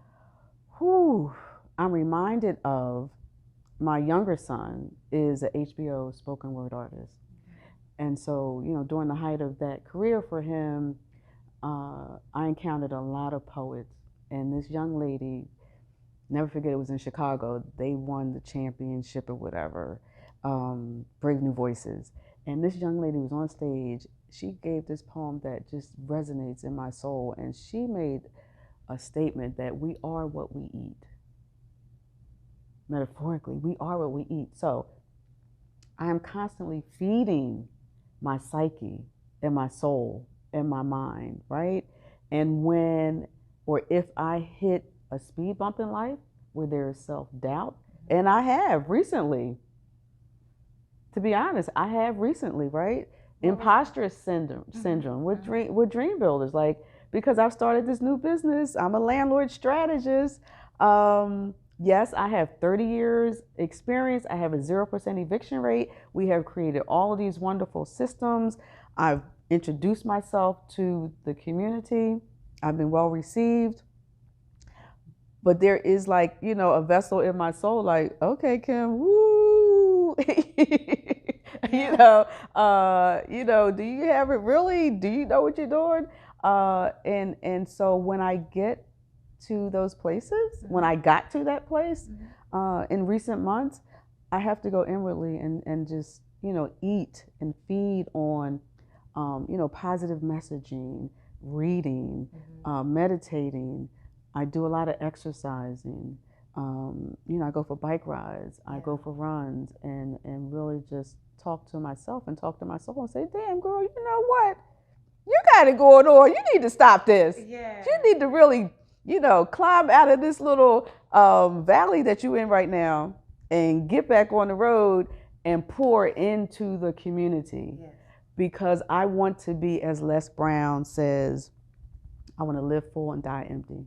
Whew. I'm reminded of my younger son is a HBO spoken word artist. And so, during the height of that career for him, I encountered a lot of poets. And this young lady, never forget, it was in Chicago. They won the championship or whatever, Brave New Voices. And this young lady was on stage. She gave this poem that just resonates in my soul. And she made a statement that we are what we eat. Metaphorically, we are what we eat. So I am constantly feeding my psyche and my soul and my mind, right? And when or if I hit a speed bump in life where there is self-doubt, and I have recently, to be honest, I have recently, right? Imposter syndrome with dream builders, like, because I've started this new business. I'm a landlord strategist. Yes, I have 30 years experience. I have a 0% eviction rate. We have created all of these wonderful systems. I've introduced myself to the community. I've been well received. But there is, like, a vessel in my soul, like, okay, Kim, woo. Do you have it really? Do you know what you're doing? And so when I get to those places, when I got to that place in recent months, I have to go inwardly and just, eat and feed on, positive messaging, reading, meditating. I do a lot of exercising. I go for bike rides. I go for runs, and really just talk to myself and talk to my soul and say, damn, girl, you know what? You got it going on. You need to stop this. Yeah. You need to really, climb out of this little valley that you're in right now and get back on the road and pour into the community. Yes. Because I want to be, as Les Brown says, I want to live full and die empty.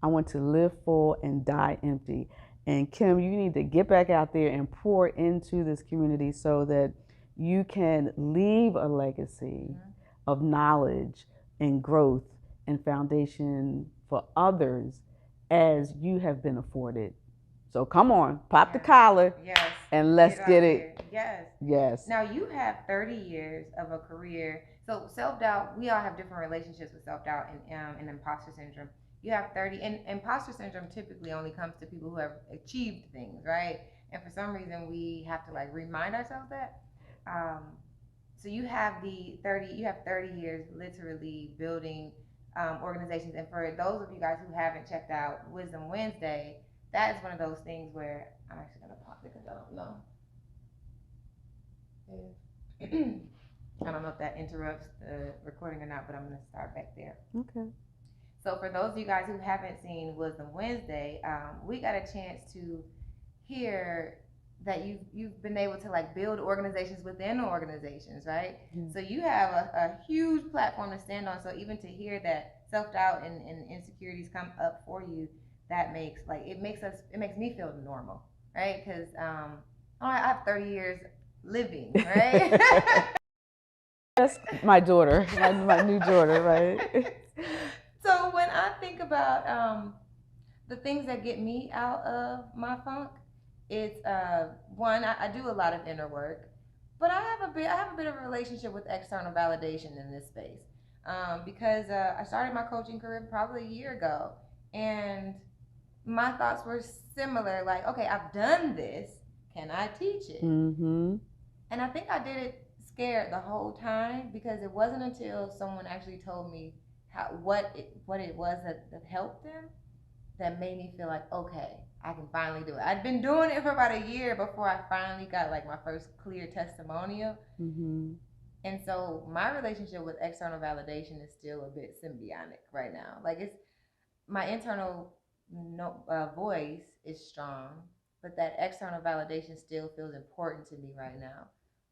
I want to live full and die empty. And Kim, you need to get back out there and pour into this community so that you can leave a legacy of knowledge and growth and foundation for others as you have been afforded. So come on, pop the collar, and let's get it. Yes. Now you have 30 years of a career. So self-doubt, we all have different relationships with self-doubt and imposter syndrome. You have 30, and imposter syndrome typically only comes to people who have achieved things, right? And for some reason we have to like remind ourselves that. So you have 30 years literally building organizations. And for those of you guys who haven't checked out Wisdom Wednesday, that is one of those things where I'm actually gonna pause because I don't know. I don't know if that interrupts the recording or not, but I'm gonna start back there. Okay. So for those of you guys who haven't seen Wisdom Wednesday, we got a chance to hear that you've been able to like build organizations within organizations, right? So you have a huge platform to stand on. So even to hear that self-doubt and insecurities come up for you, that makes it makes me feel normal, right? Because I have 30 years living, right? That's my daughter, my new daughter, right? So when I think about the things that get me out of my funk, it's one, I do a lot of inner work, but I have a bit of a relationship with external validation in this space because I started my coaching career probably a year ago, and my thoughts were similar, like, okay, I've done this, can I teach it? Mm-hmm. And I think I did it scared the whole time, because it wasn't until someone actually told me what it was that helped them that made me feel like, okay, I can finally do it. I'd been doing it for about a year before I finally got like my first clear testimonial. Mm-hmm. And so my relationship with external validation is still a bit symbiotic right now. Like it's my internal voice is strong, but that external validation still feels important to me right now.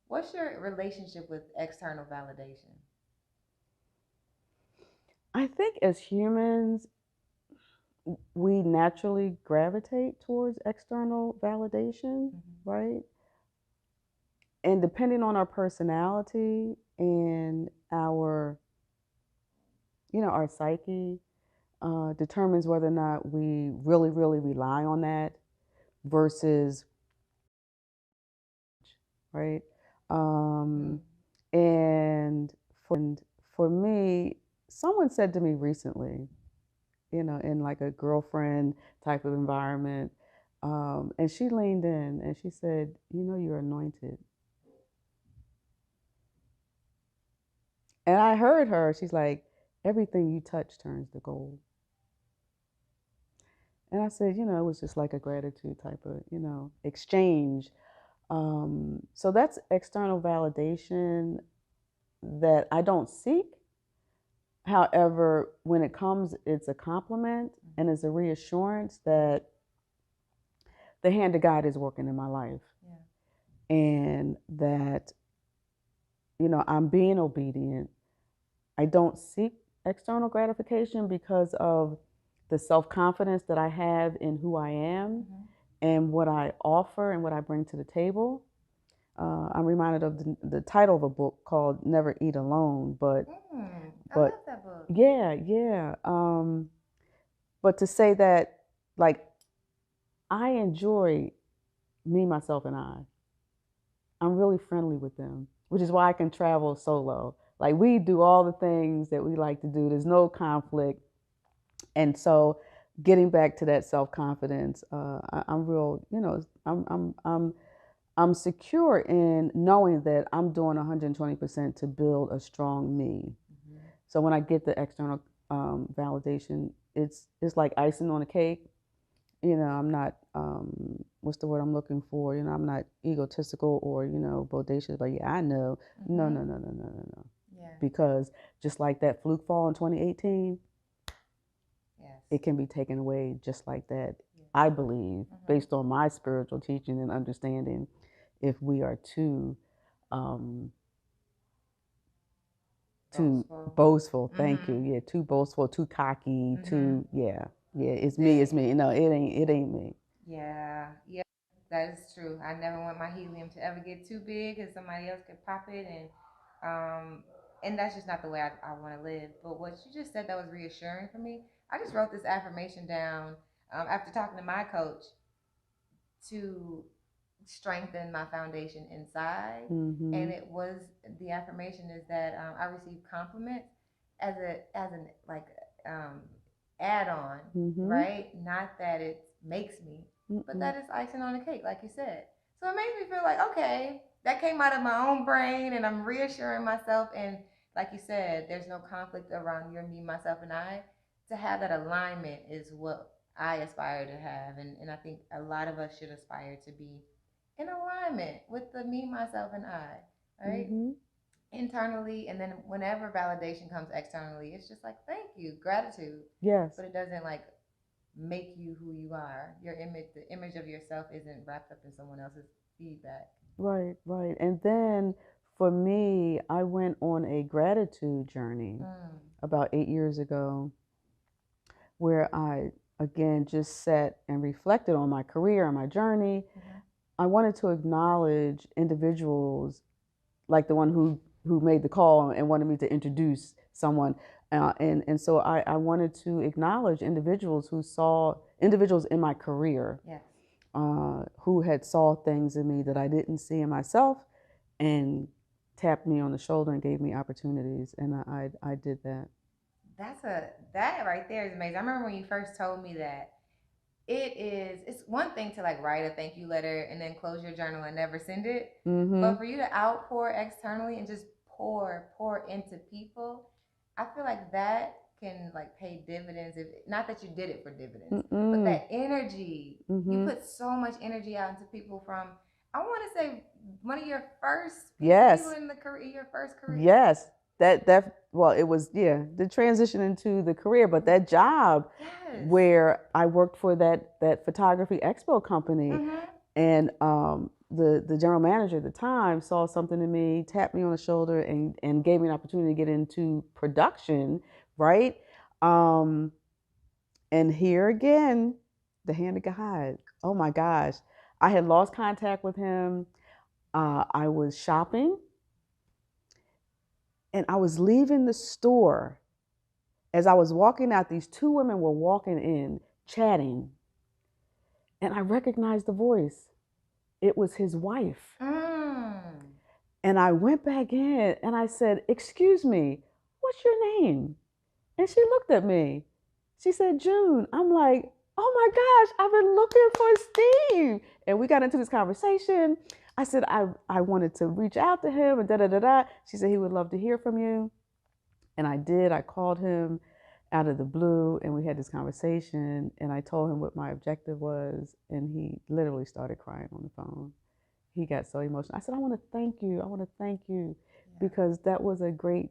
What's your relationship with external validation? I think as humans, we naturally gravitate towards external validation, right? And depending on our personality and our, our psyche, determines whether or not we really, really rely on that versus, right? Um, and for me, someone said to me recently, in like a girlfriend type of environment, and she leaned in and she said, you're anointed. And I heard her, she's like, everything you touch turns to gold. And I said, it was just like a gratitude type of, exchange. So that's external validation that I don't seek. However, when it comes, it's a compliment and it's a reassurance that the hand of God is working in my life. Yeah. And that, I'm being obedient. I don't seek external gratification because of the self confidence that I have in who I am and what I offer and what I bring to the table. I'm reminded of the title of a book called Never Eat Alone, I love that book. Yeah. But to say that, like, I enjoy me, myself, and I. I'm really friendly with them, which is why I can travel solo. Like, we do all the things that we like to do. There's no conflict. And so getting back to that self-confidence, I'm real, I'm secure in knowing that I'm doing 120% to build a strong me. So when I get the external validation, it's like icing on a cake. I'm not what's the word I'm looking for? I'm not egotistical or bodacious. But yeah, I know. No, no, no, no, no, no, no. Yeah. Because just like that fluke fall in 2018, yes, it can be taken away just like that. Yeah. I believe, based on my spiritual teaching and understanding, if we are too boastful. Thank you. Yeah, too boastful, too cocky, too it's me. No, it ain't me. Yeah, that is true. I never want my helium to ever get too big because somebody else could pop it, and that's just not the way I want to live. But what you just said, that was reassuring for me. I just wrote this affirmation down after talking to my coach to strengthen my foundation inside. And it was, the affirmation is that I receive compliments as an like add on, right? Not that it makes me, but that it's icing on the cake, like you said. So it makes me feel like, okay, that came out of my own brain, and I'm reassuring myself. And like you said, there's no conflict around your, me, myself, and I. To have that alignment is what I aspire to have, and I think a lot of us should aspire to be in alignment with the me, myself, and I, right? Internally, and then whenever validation comes externally, it's just like thank you, gratitude. Yes. But it doesn't like make you who you are. Your image, the image of yourself, isn't wrapped up in someone else's feedback. Right. And then for me, I went on a gratitude journey about 8 years ago where I, again, just sat and reflected on my career and my journey. I wanted to acknowledge individuals like the one who made the call and wanted me to introduce someone. And so I wanted to acknowledge individuals in my career, yes, who had saw things in me that I didn't see in myself and tapped me on the shoulder and gave me opportunities. And I did that. That right there is amazing. I remember when you first told me that. It's one thing to like write a thank you letter and then close your journal and never send it. But for you to outpour externally and just pour into people, I feel like that can like pay dividends. If not that you did it for dividends, Mm-mm. but that energy, Mm-hmm. you put so much energy out into people from, I want to say, one of your first Yes. people in the career, your first career. Yes. Well, it was, yeah, the transition into the career, but that job Yes. where I worked for that photography expo company, and the general manager at the time saw something in me, tapped me on the shoulder, and gave me an opportunity to get into production, right? And here again, the hand of God. Oh my gosh. I had lost contact with him. I was shopping and I was leaving the store. As I was walking out, these two women were walking in, chatting, and I recognized the voice. It was his wife. And I went back in and I said, "Excuse me, what's your name?" And she looked at me. She said, "June." I'm like, "Oh my gosh, I've been looking for Steve." And we got into this conversation. I said, I wanted to reach out to him and da da da da. She said he would love to hear from you. And I did. I called him out of the blue and we had this conversation and I told him what my objective was and he literally started crying on the phone. He got so emotional. I said, I want to thank you. I want to thank you because that was a great,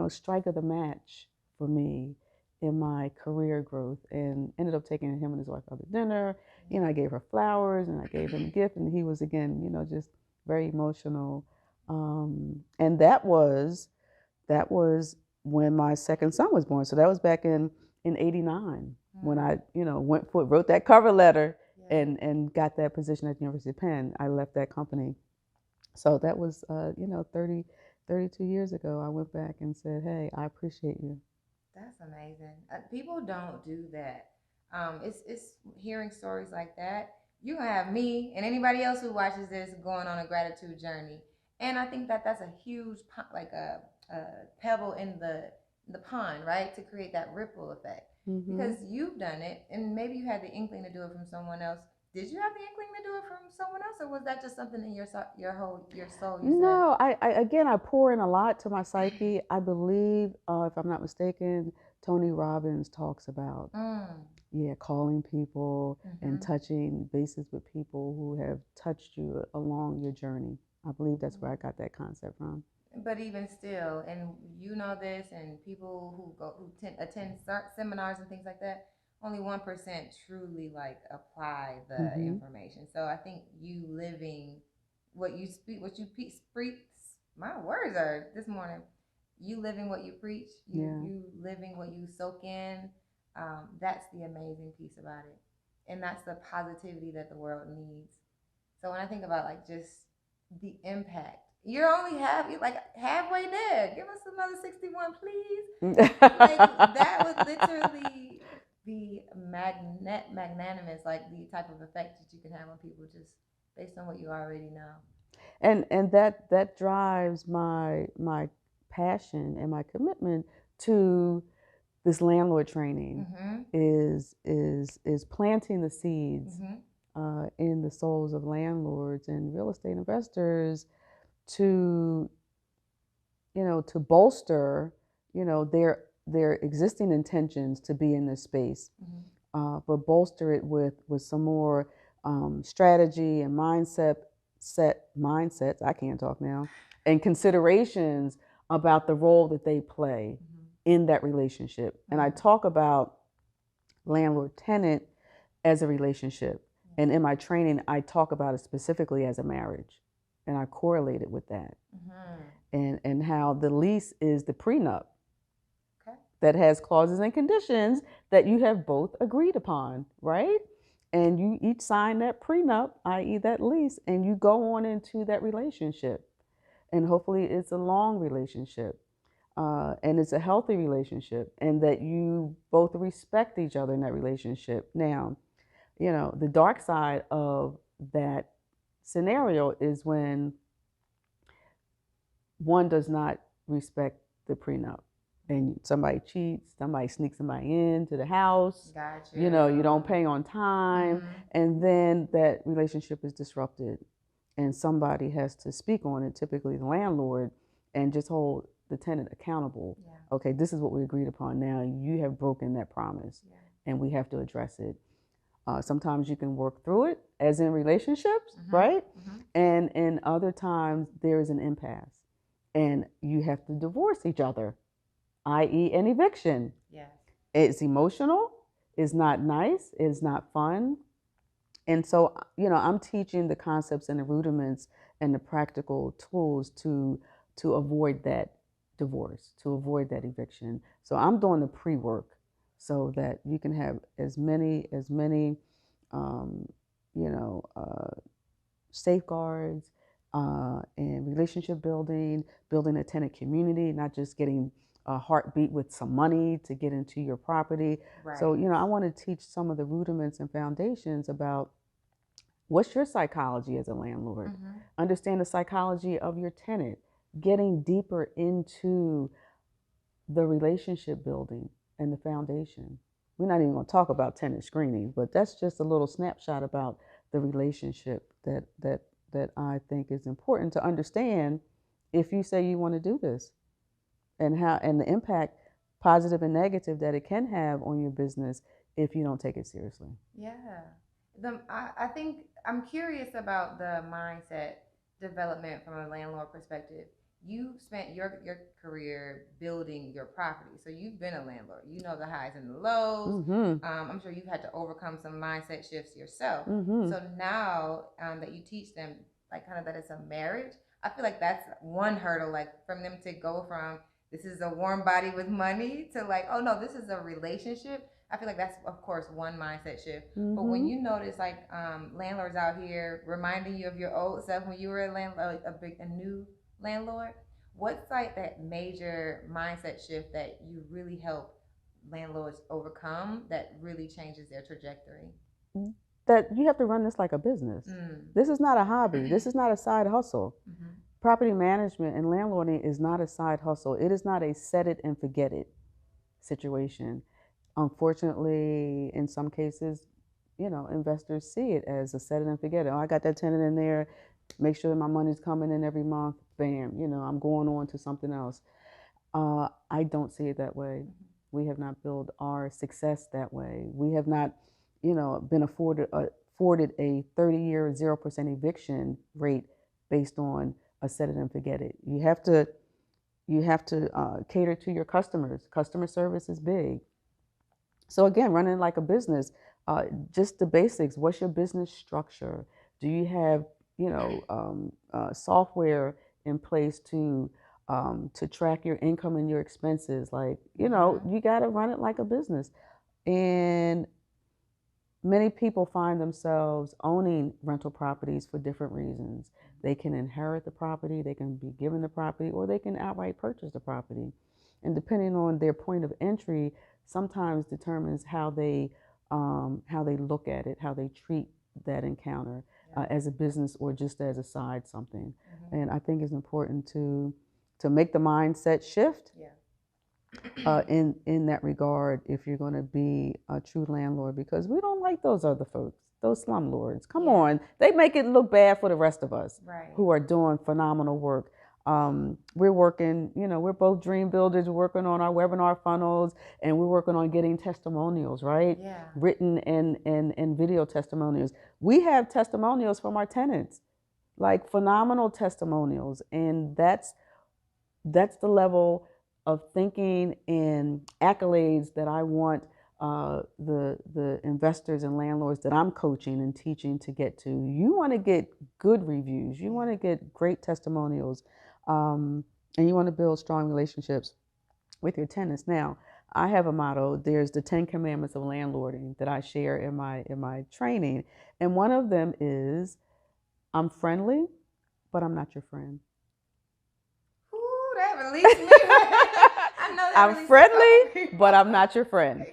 strike of the match for me in my career growth, and ended up taking him and his wife out to dinner. I gave her flowers and I gave him a gift, and he was again, just very emotional. And that was when my second son was born. So that was back in '89 when I, wrote that cover letter and got that position at the University of Penn. I left that company. So that was, 32 years ago. I went back and said, "Hey, I appreciate you." That's amazing. People don't do that. It's hearing stories like that. You can have me and anybody else who watches this going on a gratitude journey, and I think that that's a huge like a pebble in the pond, right? To create that ripple effect. Because you've done it, and maybe you had the inkling to do it from someone else. Did you have the inkling to do it from someone else, or was that just something in your soul? No, I pour in a lot to my psyche. I believe, if I'm not mistaken, Tony Robbins talks about calling people and touching bases with people who have touched you along your journey. I believe that's where I got that concept from. But even still, and you know this, and people who attend seminars and things like that, only 1% truly like apply the information. So I think you living what you speak, preach. My words are this morning. You living what you preach. You living what you soak in. That's the amazing piece about it, and that's the positivity that the world needs. So when I think about like just the impact, you're only halfway there. Give us another 61, please. Like that would literally be magnanimous, like the type of effect that you can have on people just based on what you already know. And that drives my passion and my commitment to this landlord training is planting the seeds in the souls of landlords and real estate investors to to bolster their existing intentions to be in this space, but bolster it with some more strategy and mindsets. I can't talk now, and considerations about the role that they play in that relationship. And I talk about landlord tenant as a relationship, and in my training I talk about it specifically as a marriage, and I correlate it with that, and how the lease is the prenup that has clauses and conditions that you have both agreed upon, right? And you each sign that prenup, i.e. that lease, and you go on into that relationship. And hopefully it's a long relationship, and it's a healthy relationship, and that you both respect each other in that relationship. Now, the dark side of that scenario is when one does not respect the prenup, and somebody cheats, somebody sneaks somebody into the house. Gotcha. You don't pay on time, and then that relationship is disrupted, and somebody has to speak on it, typically the landlord, and just hold the tenant accountable okay, this is what we agreed upon. Now you have broken that promise, and we have to address it. Sometimes you can work through it, as in relationships, right? And in other times, there is an impasse, and you have to divorce each other, i.e., an eviction. Yes. It's emotional, it's not nice, it's not fun. And so, I'm teaching the concepts and the rudiments and the practical tools to avoid that divorce, to avoid that eviction. So I'm doing the pre-work so that you can have as many um, you know, safeguards and relationship building a tenant community, not just getting a heartbeat with some money to get into your property. Right. So, I want to teach some of the rudiments and foundations about what's your psychology as a landlord. Understand the psychology of your tenant, getting deeper into the relationship building and the foundation. We're not even going to talk about tenant screening, but that's just a little snapshot about the relationship that I think is important to understand if you say you want to do this, and the impact, positive and negative, that it can have on your business if you don't take it seriously. Yeah. I think I'm curious about the mindset development from a landlord perspective. You spent your career building your property, so you've been a landlord. You know the highs and the lows. I'm sure you've had to overcome some mindset shifts yourself. So now that you teach them, like, kind of that it's a marriage, I feel like that's one hurdle, like, from them to go from this is a warm body with money to, like, oh no, this is a relationship. I feel like that's, of course, one mindset shift. But when you notice, like, landlords out here reminding you of your old self when you were a landlord, a new landlord, what's like that major mindset shift that you really help landlords overcome that really changes their trajectory? That you have to run this like a business. This is not a hobby. This is not a side hustle. Property management and landlording is not a side hustle. It is not a set it and forget it situation. Unfortunately, in some cases, investors see it as a set it and forget it. Oh, I got that tenant in there. Make sure my money's coming in every month. Bam, I'm going on to something else. I don't see it that way. We have not built our success that way. We have not, been afforded a 30-year 0% eviction rate based on a set it and forget it. You have to cater to your customers. Customer service is big. So again, running like a business, just the basics. What's your business structure? Do you have software in place to track your income and your expenses? Like, you got to run it like a business. And many people find themselves owning rental properties for different reasons. They can inherit the property, they can be given the property, or they can outright purchase the property. And depending on their point of entry, sometimes determines how they look at it, how they treat that encounter as a business or just as a side something. And I think it's important to make the mindset shift in that regard if you're going to be a true landlord, because we don't like those other folks, those slumlords. Come on, they make it look bad for the rest of us who are doing phenomenal work. We're working, we're both dream builders, working on our webinar funnels, and we're working on getting testimonials, right? Written and video testimonials. We have testimonials from our tenants, like phenomenal testimonials, and that's the level of thinking and accolades that I want the investors and landlords that I'm coaching and teaching to get to. You want to get good reviews. You want to get great testimonials, and you want to build strong relationships with your tenants. Now, I have a motto. There's the 10 commandments of landlording that I share in my training, and one of them is, I'm friendly, but I'm not your friend. Ooh, that released me. I know that I'm friendly, but I'm not your friend.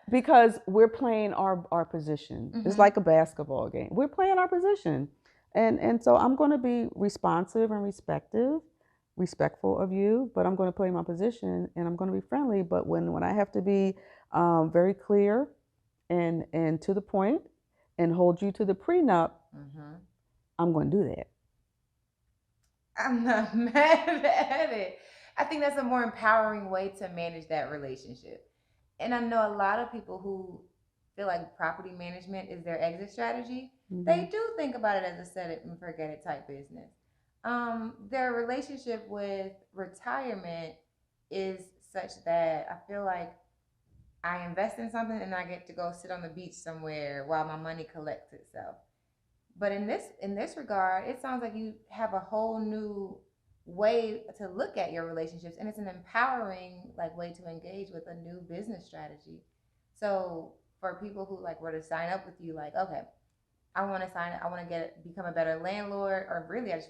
Because we're playing our position. It's like a basketball game. We're playing our position. And so I'm going to be responsive and respectful of you, but I'm going to play my position, and I'm going to be friendly. But when I have to be very clear and to the point and hold you to the prenup, I'm going to do that. I'm not mad at it. I think that's a more empowering way to manage that relationship. And I know a lot of people who feel like property management is their exit strategy. Mm-hmm. They do think about it as a set it and forget it type business. Their relationship with retirement is such that I feel like I invest in something and I get to go sit on the beach somewhere while my money collects itself. But in this regard, it sounds like you have a whole new way to look at your relationships, and it's an empowering like way to engage with a new business strategy. So for people who like were to sign up with you, like, okay, I want to become a better landlord, or really I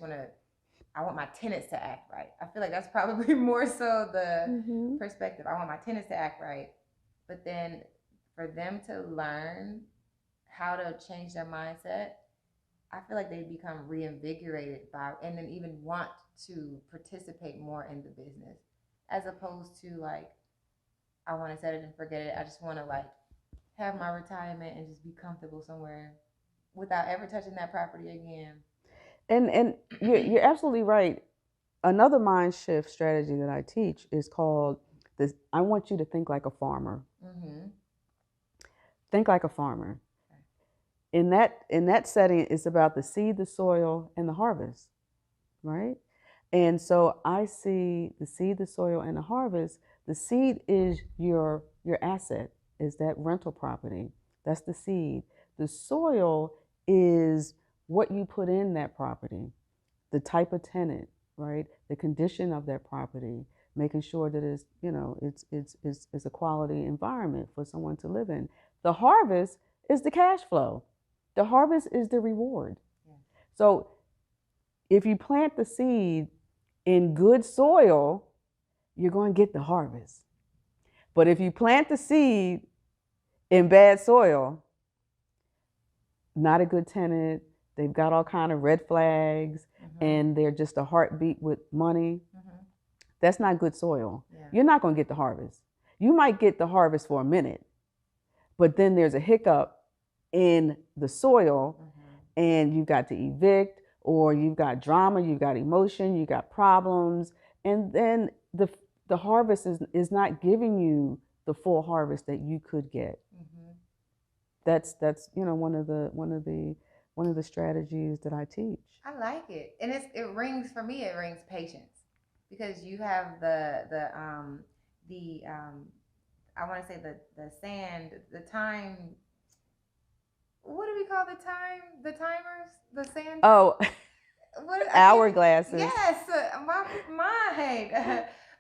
want my tenants to act right. I feel like that's probably more so the perspective. I want my tenants to act right. But then for them to learn how to change their mindset, I feel like they become reinvigorated by, and then even want to participate more in the business, as opposed to like, I want to set it and forget it. I just want to like have my retirement and just be comfortable somewhere without ever touching that property again. And you're absolutely right. Another mind shift strategy that I teach is called this. I want you to think like a farmer. Mm-hmm. Think like a farmer. In that setting, it's about the seed, the soil, and the harvest, right? And so I see the seed, the soil, and the harvest. The seed is your asset, is that rental property. That's the seed. The soil is what you put in that property, the type of tenant, right? The condition of that property, making sure that it's a quality environment for someone to live in. The harvest is the cash flow. The harvest is the reward. Yeah. So if you plant the seed in good soil, you're going to get the harvest. But if you plant the seed in bad soil, not a good tenant, they've got all kind of red flags, and they're just a heartbeat with money, that's not good soil. Yeah. You're not going to get the harvest. You might get the harvest for a minute, but then there's a hiccup in the soil, and you've got to evict, or you've got drama, you've got emotion, you've got problems, and then the harvest is not giving you the full harvest that you could get. That's one of the strategies that I teach. I like it, and it rings for me. It rings patience, because you have the I want to say the sand, the time. What do we call the time? The timers, the sand. Oh, hourglasses. Yes, my mind.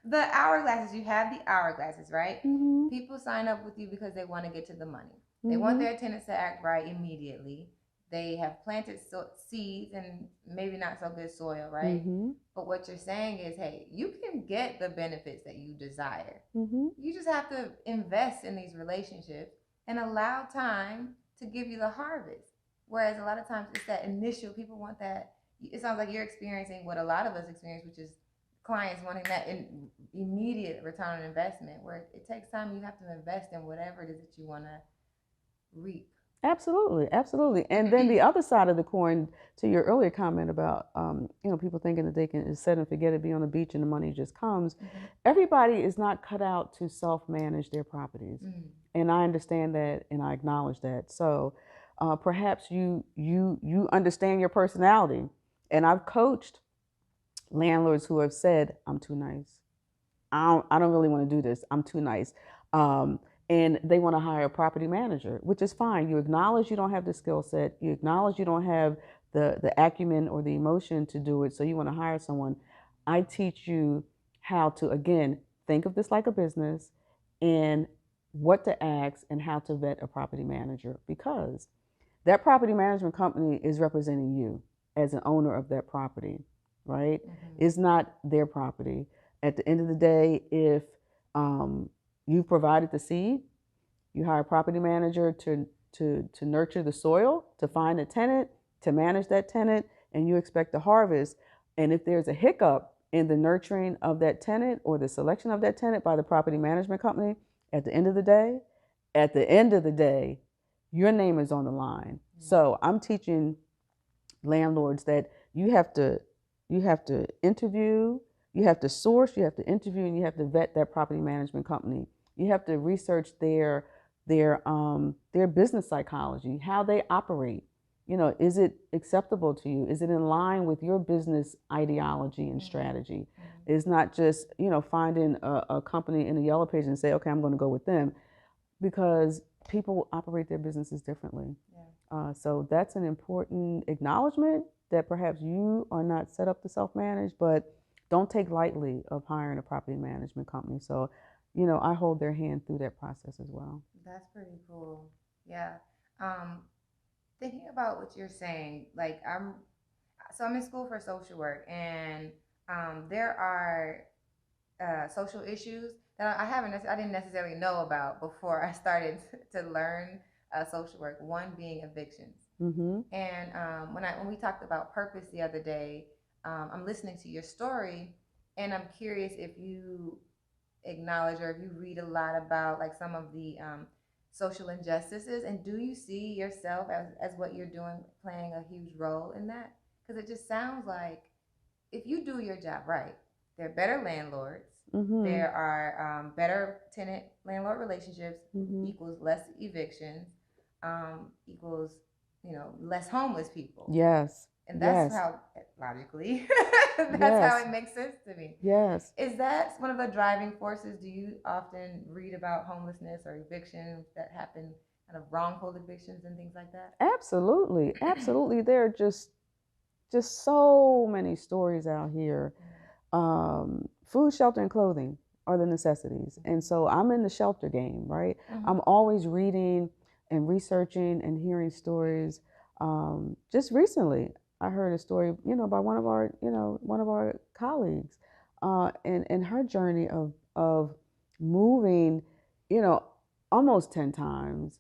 The hourglasses. You have the hourglasses, right? People sign up with you because they want to get to the money. They want their tenants to act right immediately. They have planted seeds and maybe not so good soil, right? But what you're saying is, hey, you can get the benefits that you desire. You just have to invest in these relationships and allow time to give you the harvest. Whereas a lot of times it's that initial, people want that. It sounds like you're experiencing what a lot of us experience, which is clients wanting that immediate return on investment, where it takes time. You have to invest in whatever it is that you want to reap. Absolutely, absolutely. And then the other side of the coin, to your earlier comment about people thinking that they can set and forget it, be on the beach, and the money just comes. Everybody is not cut out to self-manage their properties, and I understand that, and I acknowledge that. So perhaps you understand your personality, and I've coached landlords who have said, "I'm too nice. I don't really want to do this. I'm too nice." And they want to hire a property manager, which is fine. You acknowledge you don't have the skill set. You acknowledge you don't have the acumen or the emotion to do it, so you want to hire someone. I teach you how to, again, think of this like a business, and what to ask and how to vet a property manager, because that property management company is representing you as an owner of that property, right? It's not their property. At the end of the day, if you've provided the seed, you hire a property manager to nurture the soil, to find a tenant, to manage that tenant, and you expect the harvest. And if there's a hiccup in the nurturing of that tenant or the selection of that tenant by the property management company, at the end of the day, your name is on the line. So I'm teaching landlords that you have to interview, You have to source, you have to interview, and you have to vet that property management company. You have to research their business psychology, how they operate. Is it acceptable to you? Is it in line with your business ideology and strategy? It's not just, finding a company in the yellow page and say, okay, I'm going to go with them, because people operate their businesses differently. Yeah. So that's an important acknowledgement that perhaps you are not set up to self-manage, but don't take lightly of hiring a property management company. So, I hold their hand through that process as well. That's pretty cool. Yeah. Thinking about what you're saying, like I'm in school for social work, and there are social issues that I didn't necessarily know about before I started to learn social work. One being evictions. Mm-hmm. And when we talked about purpose the other day, I'm listening to your story, and I'm curious if you acknowledge or if you read a lot about like some of the social injustices, and do you see yourself as what you're doing playing a huge role in that? Because it just sounds like if you do your job right, there are better landlords. Mm-hmm. There are better tenant landlord relationships. Mm-hmm. Equals less evictions, equals less homeless people. Yes. And that's how logically that's how it makes sense to me. Yes. Is that one of the driving forces? Do you often read about homelessness or evictions that happen, kind of wrongful evictions and things like that? Absolutely. Absolutely. There are just so many stories out here. Food, shelter, and clothing are the necessities. And so I'm in the shelter game, right? Mm-hmm. I'm always reading and researching and hearing stories. Just recently, I heard a story, by one of our colleagues, and her journey of moving, almost 10 times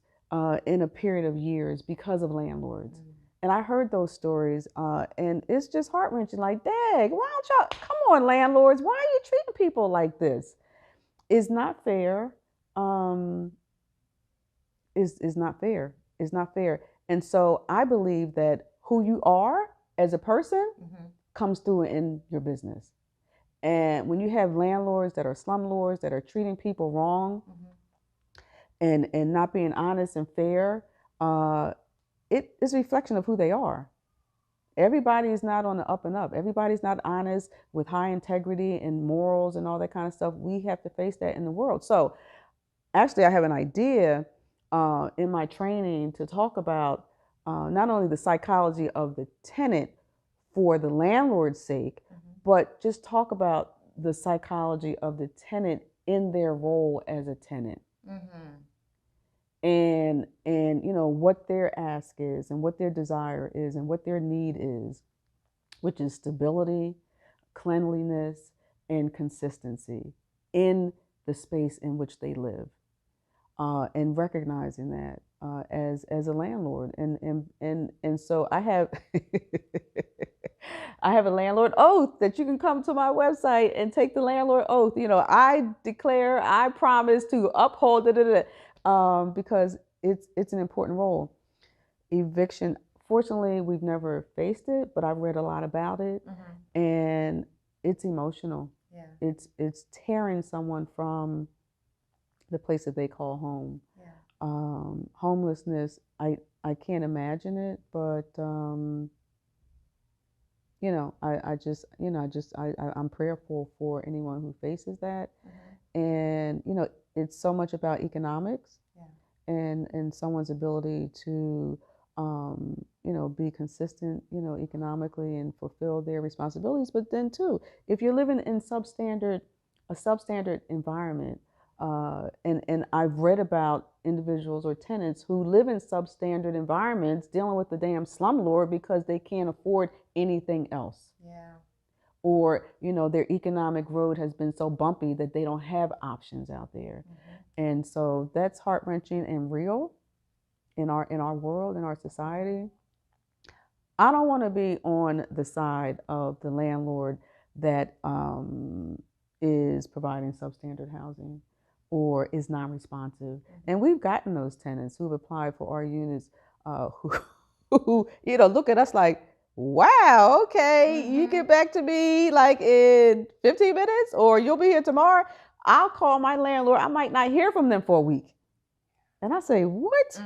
in a period of years because of landlords. Mm-hmm. And I heard those stories, and it's just heart-wrenching. Like, dang, why don't y'all, come on, landlords, why are you treating people like this? It's not fair. Is not fair. It's not fair. And so I believe that who you are as a person mm-hmm. comes through in your business. And when you have landlords that are slumlords, that are treating people wrong, mm-hmm. and not being honest and fair, it is a reflection of who they are. Everybody is not on the up and up. Everybody's not honest with high integrity and morals and all that kind of stuff. We have to face that in the world. So actually, I have an idea in my training to talk about not only the psychology of the tenant for the landlord's sake, mm-hmm. but just talk about the psychology of the tenant in their role as a tenant. Mm-hmm. And what their ask is and what their desire is and what their need is, which is stability, cleanliness, and consistency in the space in which they live, and recognizing that as a landlord. And so I have I have a landlord oath that you can come to my website and take the landlord oath. I declare, I promise to uphold because it's an important role. Eviction, fortunately, we've never faced it, but I've read a lot about it, mm-hmm. and it's emotional. Yeah. It's tearing someone from the place that they call home. Yeah. Homelessness, I can't imagine it, but I'm prayerful for anyone who faces that. Mm-hmm. And it's so much about economics. Yeah. And someone's ability to be consistent, economically and fulfill their responsibilities. But then too, if you're living in a substandard environment, and I've read about individuals or tenants who live in substandard environments dealing with the damn slumlord because they can't afford anything else. Yeah. Or, their economic road has been so bumpy that they don't have options out there. Mm-hmm. And so that's heart-wrenching and real in our world, in our society. I don't want to be on the side of the landlord that is providing substandard housing or is non-responsive. Mm-hmm. And we've gotten those tenants who've applied for our units who look at us like, wow, okay, you get back to me like in 15 minutes or you'll be here tomorrow. I'll call my landlord. I might not hear from them for a week. And I say, what?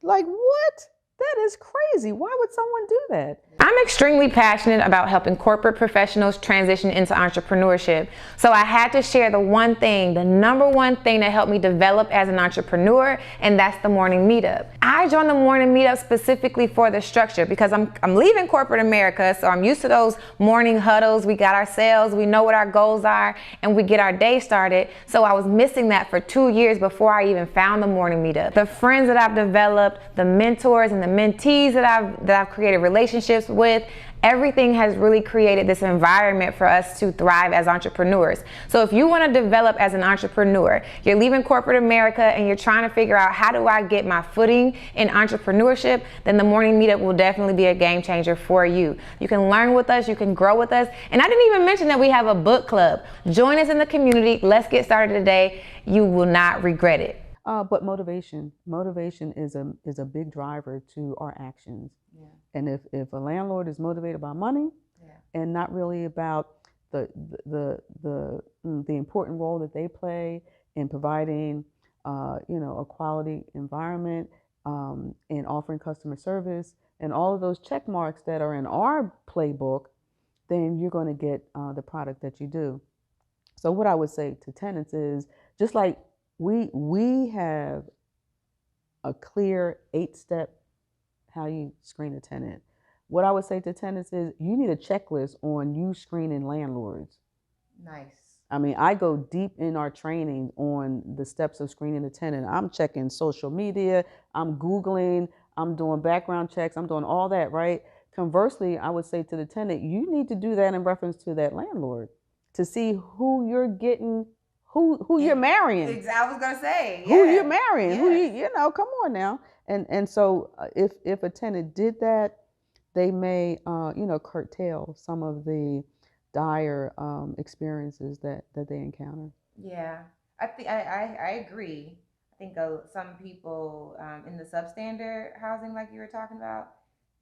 Like, what? That is crazy. Why would someone do that? I'm extremely passionate about helping corporate professionals transition into entrepreneurship. So I had to share the one thing, the number one thing that helped me develop as an entrepreneur, and that's the morning meetup. I joined the morning meetup specifically for the structure because I'm leaving corporate America, so I'm used to those morning huddles. We got our sales, we know what our goals are, and we get our day started. So I was missing that for 2 years before I even found the morning meetup. The friends that I've developed, the mentors and the mentees that I've created relationships with, everything has really created this environment for us to thrive as entrepreneurs. So if you want to develop as an entrepreneur, you're leaving corporate America and you're trying to figure out how do I get my footing in entrepreneurship, then the morning meetup will definitely be a game changer for you. You can learn with us, you can grow with us. And I didn't even mention that we have a book club. Join us in the community. Let's get started today. You will not regret it. But motivation is a big driver to our actions. Yeah. And if a landlord is motivated by money, and not really about the important role that they play in providing a quality environment, and offering customer service and all of those check marks that are in our playbook, then you're going to get the product that you do. So what I would say to tenants is, just like we have a clear 8-step how you screen a tenant. What I would say to tenants is, you need a checklist on you screening landlords. Nice. I mean, I go deep in our training on the steps of screening a tenant. I'm checking social media, I'm Googling, I'm doing background checks, I'm doing all that, right? Conversely, I would say to the tenant, you need to do that in reference to that landlord to see who you're getting, who you're marrying. I was gonna say, who you're marrying, who you know, come on now. And so if a tenant did that, they may curtail some of the dire experiences that they encounter. Yeah, I think I agree. I think some people in the substandard housing, like you were talking about,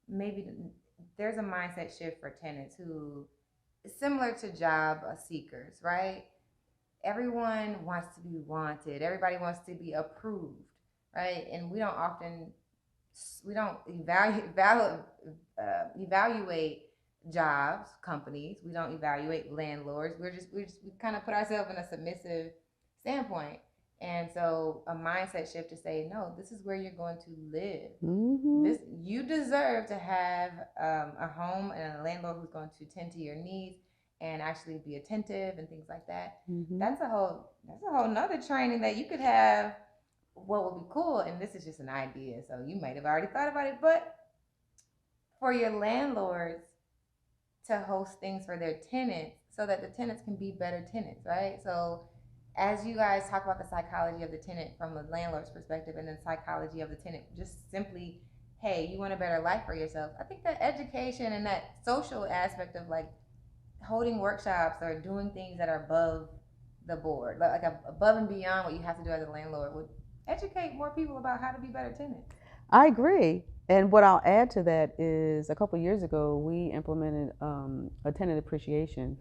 maybe there's a mindset shift for tenants who is similar to job seekers, right? Everyone wants to be wanted. Everybody wants to be approved, right? And we don't evaluate jobs, companies. We don't evaluate landlords. We kind of put ourselves in a submissive standpoint. And so a mindset shift to say, no, this is where you're going to live. Mm-hmm. You deserve to have a home and a landlord who's going to tend to your needs and actually be attentive and things like that. Mm-hmm. That's a whole nother training that you could have. What would be cool, and this is just an idea, so you might have already thought about it, but for your landlords to host things for their tenants so that the tenants can be better tenants, right? So as you guys talk about the psychology of the tenant from a landlord's perspective and then psychology of the tenant, just simply, hey, you want a better life for yourself. I think that education and that social aspect of like holding workshops or doing things that are above the board, like above and beyond what you have to do as a landlord, would educate more people about how to be better tenants. I agree. And what I'll add to that is, a couple of years ago, we implemented a tenant appreciation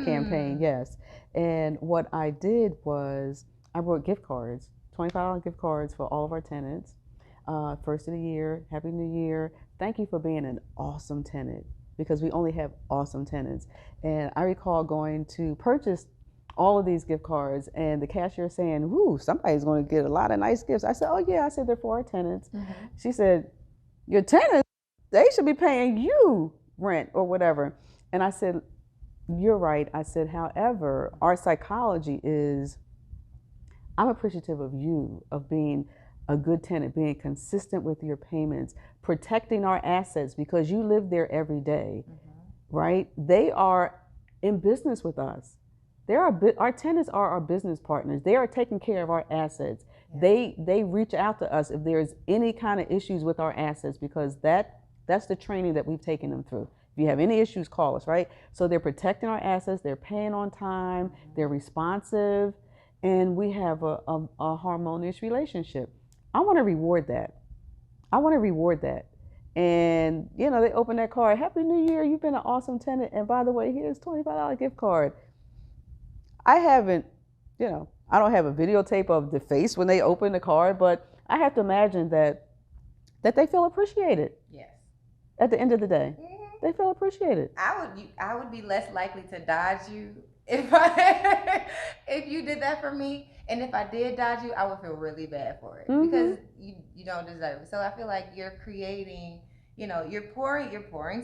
campaign. Yes. And what I did was I wrote gift cards, $25 gift cards for all of our tenants. First of the year, Happy New Year. Thank you for being an awesome tenant, because we only have awesome tenants. And I recall going to purchase all of these gift cards and the cashier saying, "Ooh, somebody's going to get a lot of nice gifts." I said, "Oh yeah." I said, "They're for our tenants." Mm-hmm. She said, "Your tenants, they should be paying you rent or whatever." And I said, "You're right." I said, "However, our psychology is, I'm appreciative of you, of being a good tenant, being consistent with your payments, protecting our assets because you live there every day, right? They are in business with us. Our tenants are our business partners. They are taking care of our assets. Yeah. They reach out to us if there's any kind of issues with our assets, because that's the training that we've taken them through. If you have any issues, call us, right? So they're protecting our assets. They're paying on time. They're responsive, and we have a harmonious relationship. I want to reward that. And, you know, they open that card, Happy New Year, you've been an awesome tenant. And by the way, here's $25 gift card. I haven't, you know, I don't have a videotape of the face when they open the card, but I have to imagine that they feel appreciated. Yes. At the end of the day, they feel appreciated. I would be less likely to dodge you if if you did that for me, and if I did dodge you, I would feel really bad for it because you don't deserve it. So I feel like you're creating, you know, you're pouring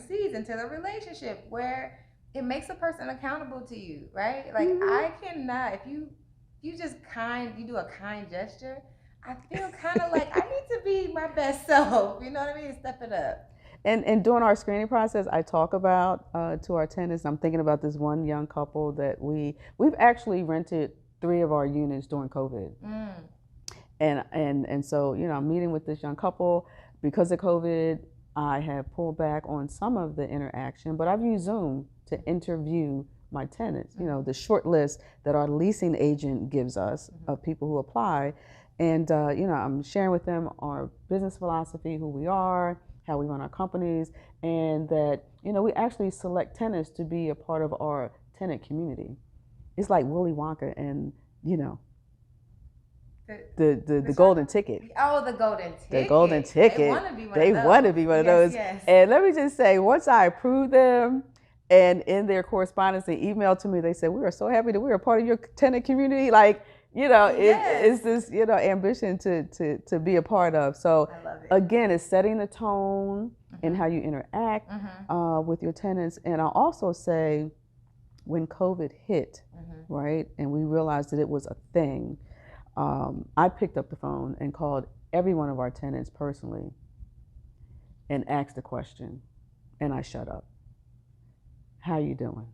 seeds into the relationship where it makes a person accountable to you, right? Like I cannot, if you just you do a kind gesture, I feel kind of like I need to be my best self. You know what I mean? Step it up. And during our screening process, I talk about to our tenants. I'm thinking about this one young couple that we've actually rented 3 of our units during COVID. And so, you know, I'm meeting with this young couple. Because of COVID, I have pulled back on some of the interaction, but I've used Zoom to interview my tenants. You know, the short list that our leasing agent gives us of people who apply. And, you know, I'm sharing with them our business philosophy, who we are, how we run our companies, and that, you know, we actually select tenants to be a part of our tenant community. It's like Willy Wonka and, you know, the golden ticket. Oh, the golden ticket. The golden ticket. They want to be one of those. Yes. And let me just say, once I approved them, and in their correspondence, they emailed to me, they said, we are so happy that we are part of your tenant community. Like, you know, it's this, you know, ambition to be a part of. So again, it's setting the tone in how you interact with your tenants. And I'll also say, when COVID hit, right, and we realized that it was a thing, I picked up the phone and called every one of our tenants personally and asked a question, and I shut up. How you doing?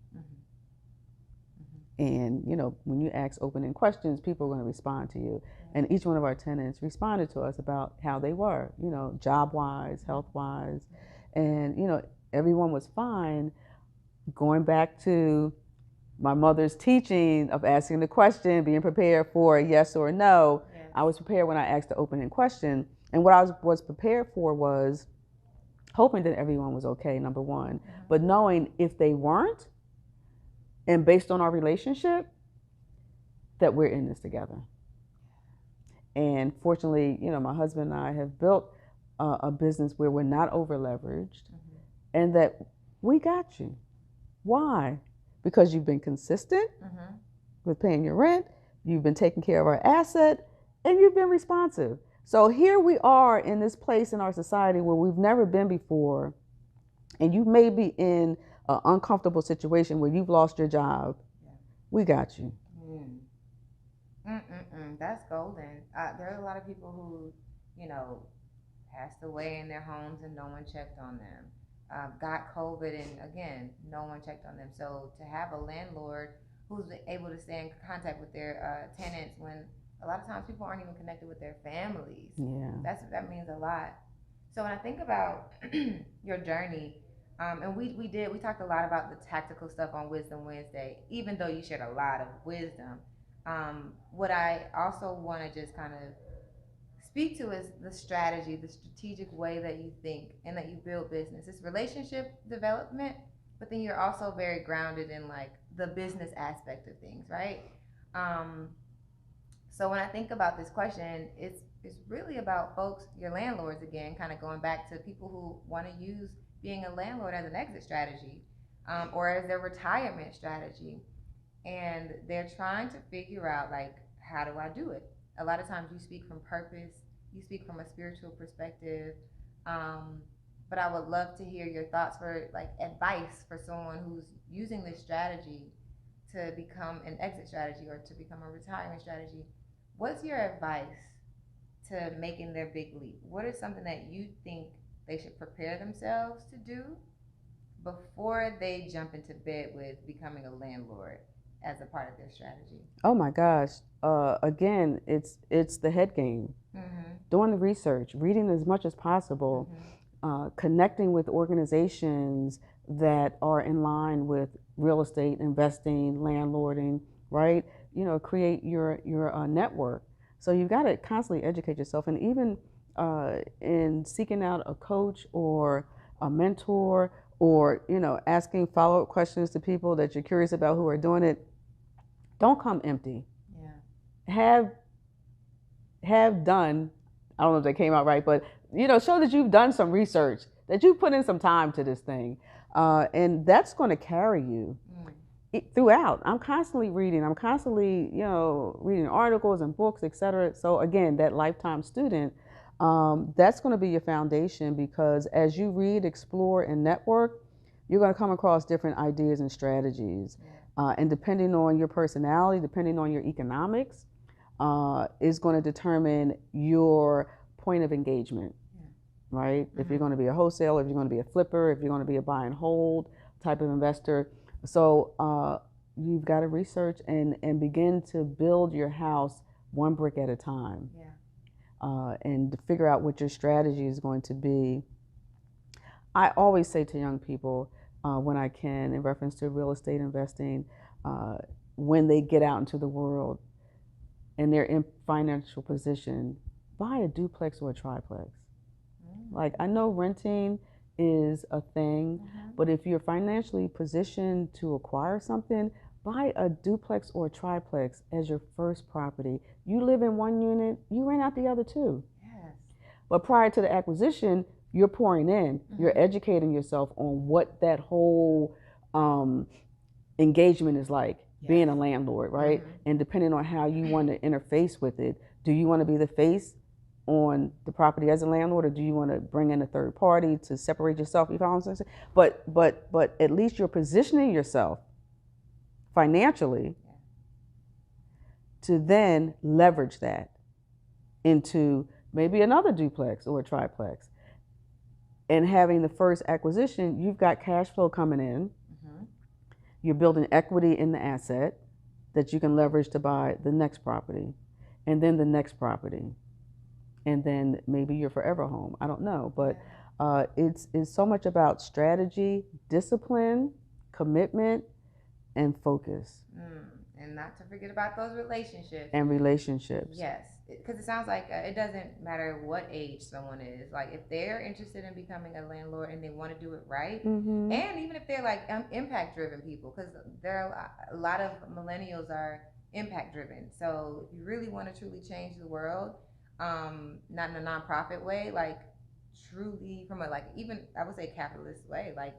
And, you know, when you ask open-ended questions, people are going to respond to you. And each one of our tenants responded to us about how they were, you know, job-wise, health-wise. And, you know, everyone was fine. Going back to my mother's teaching of asking the question, being prepared for a yes or a no, I was prepared when I asked the open-ended question. And what I was prepared for was hoping that everyone was okay, number one. But knowing if they weren't, and based on our relationship, that we're in this together. And fortunately, you know, my husband and I have built a business where we're not over leveraged, and that we got you. Why? Because you've been consistent with paying your rent, you've been taking care of our asset, and you've been responsive. So here we are in this place in our society where we've never been before, and you may be in an uncomfortable situation where you've lost your job. We got you. That's golden. There are a lot of people who, you know, passed away in their homes and no one checked on them. Got COVID and again, no one checked on them. So to have a landlord who's able to stay in contact with their tenants when a lot of times people aren't even connected with their families. That means a lot. So when I think about your journey, and we talked a lot about the tactical stuff on Wisdom Wednesday, even though you shared a lot of wisdom. What I also want to just kind of speak to is the strategy, the strategic way that you think and that you build business. It's relationship development, but then you're also very grounded in like the business aspect of things, right? So when I think about this question, it's really about folks, your landlords again, kind of going back to people who want to use being a landlord as an exit strategy or as their retirement strategy. And they're trying to figure out, like, how do I do it? A lot of times you speak from purpose, you speak from a spiritual perspective, but I would love to hear your thoughts for, like, advice for someone who's using this strategy to become an exit strategy or to become a retirement strategy. What's your advice to making their big leap? What is something that you think they should prepare themselves to do before they jump into bed with becoming a landlord as a part of their strategy? Oh my gosh. Again, it's the head game. Doing the research, reading as much as possible, connecting with organizations that are in line with real estate, investing, landlording, right? You know, create your network. So you've got to constantly educate yourself. And even in seeking out a coach or a mentor, or asking follow-up questions to people that you're curious about who are doing it, don't come empty. Yeah. Have done, I don't know if that came out right, but show that you've done some research, that you put in some time to this thing, and that's going to carry you throughout. I'm constantly reading. I'm constantly, reading articles and books, etc. So again, that lifetime student, that's going to be your foundation, because as you read, explore, and network, you're going to come across different ideas and strategies. And depending on your personality, depending on your economics, is going to determine your point of engagement, right? Mm-hmm. If you're going to be a wholesaler, if you're going to be a flipper, if you're going to be a buy and hold type of investor. So you've got to research and begin to build your house one brick at a time. Yeah. And to figure out what your strategy is going to be. I always say to young people, when I can, in reference to real estate investing, when they get out into the world and they're in financial position, buy a duplex or a triplex. Like, I know renting is a thing, but if you're financially positioned to acquire something, buy a duplex or a triplex as your first property. You live in one unit, you rent out the other two. Yes. But prior to the acquisition, you're pouring in, you're educating yourself on what that whole engagement is like, being a landlord, right? And depending on how you want to interface with it, do you want to be the face on the property as a landlord, or do you want to bring in a third party to separate yourself? You know what I'm saying? But at least you're positioning yourself financially to then leverage that into maybe another duplex or a triplex. And having the first acquisition, you've got cash flow coming in. You're building equity in the asset that you can leverage to buy the next property, and then the next property, and then maybe your forever home. I don't know, but it's so much about strategy, discipline, commitment, and focus. And not to forget about those relationships. And relationships. Yes, because it sounds like it doesn't matter what age someone is. Like, if they're interested in becoming a landlord and they want to do it right, and even if they're like impact-driven people, because there are a lot of millennials are impact-driven. So if you really want to truly change the world, not in a nonprofit way, like truly from a, like, even I would say capitalist way, like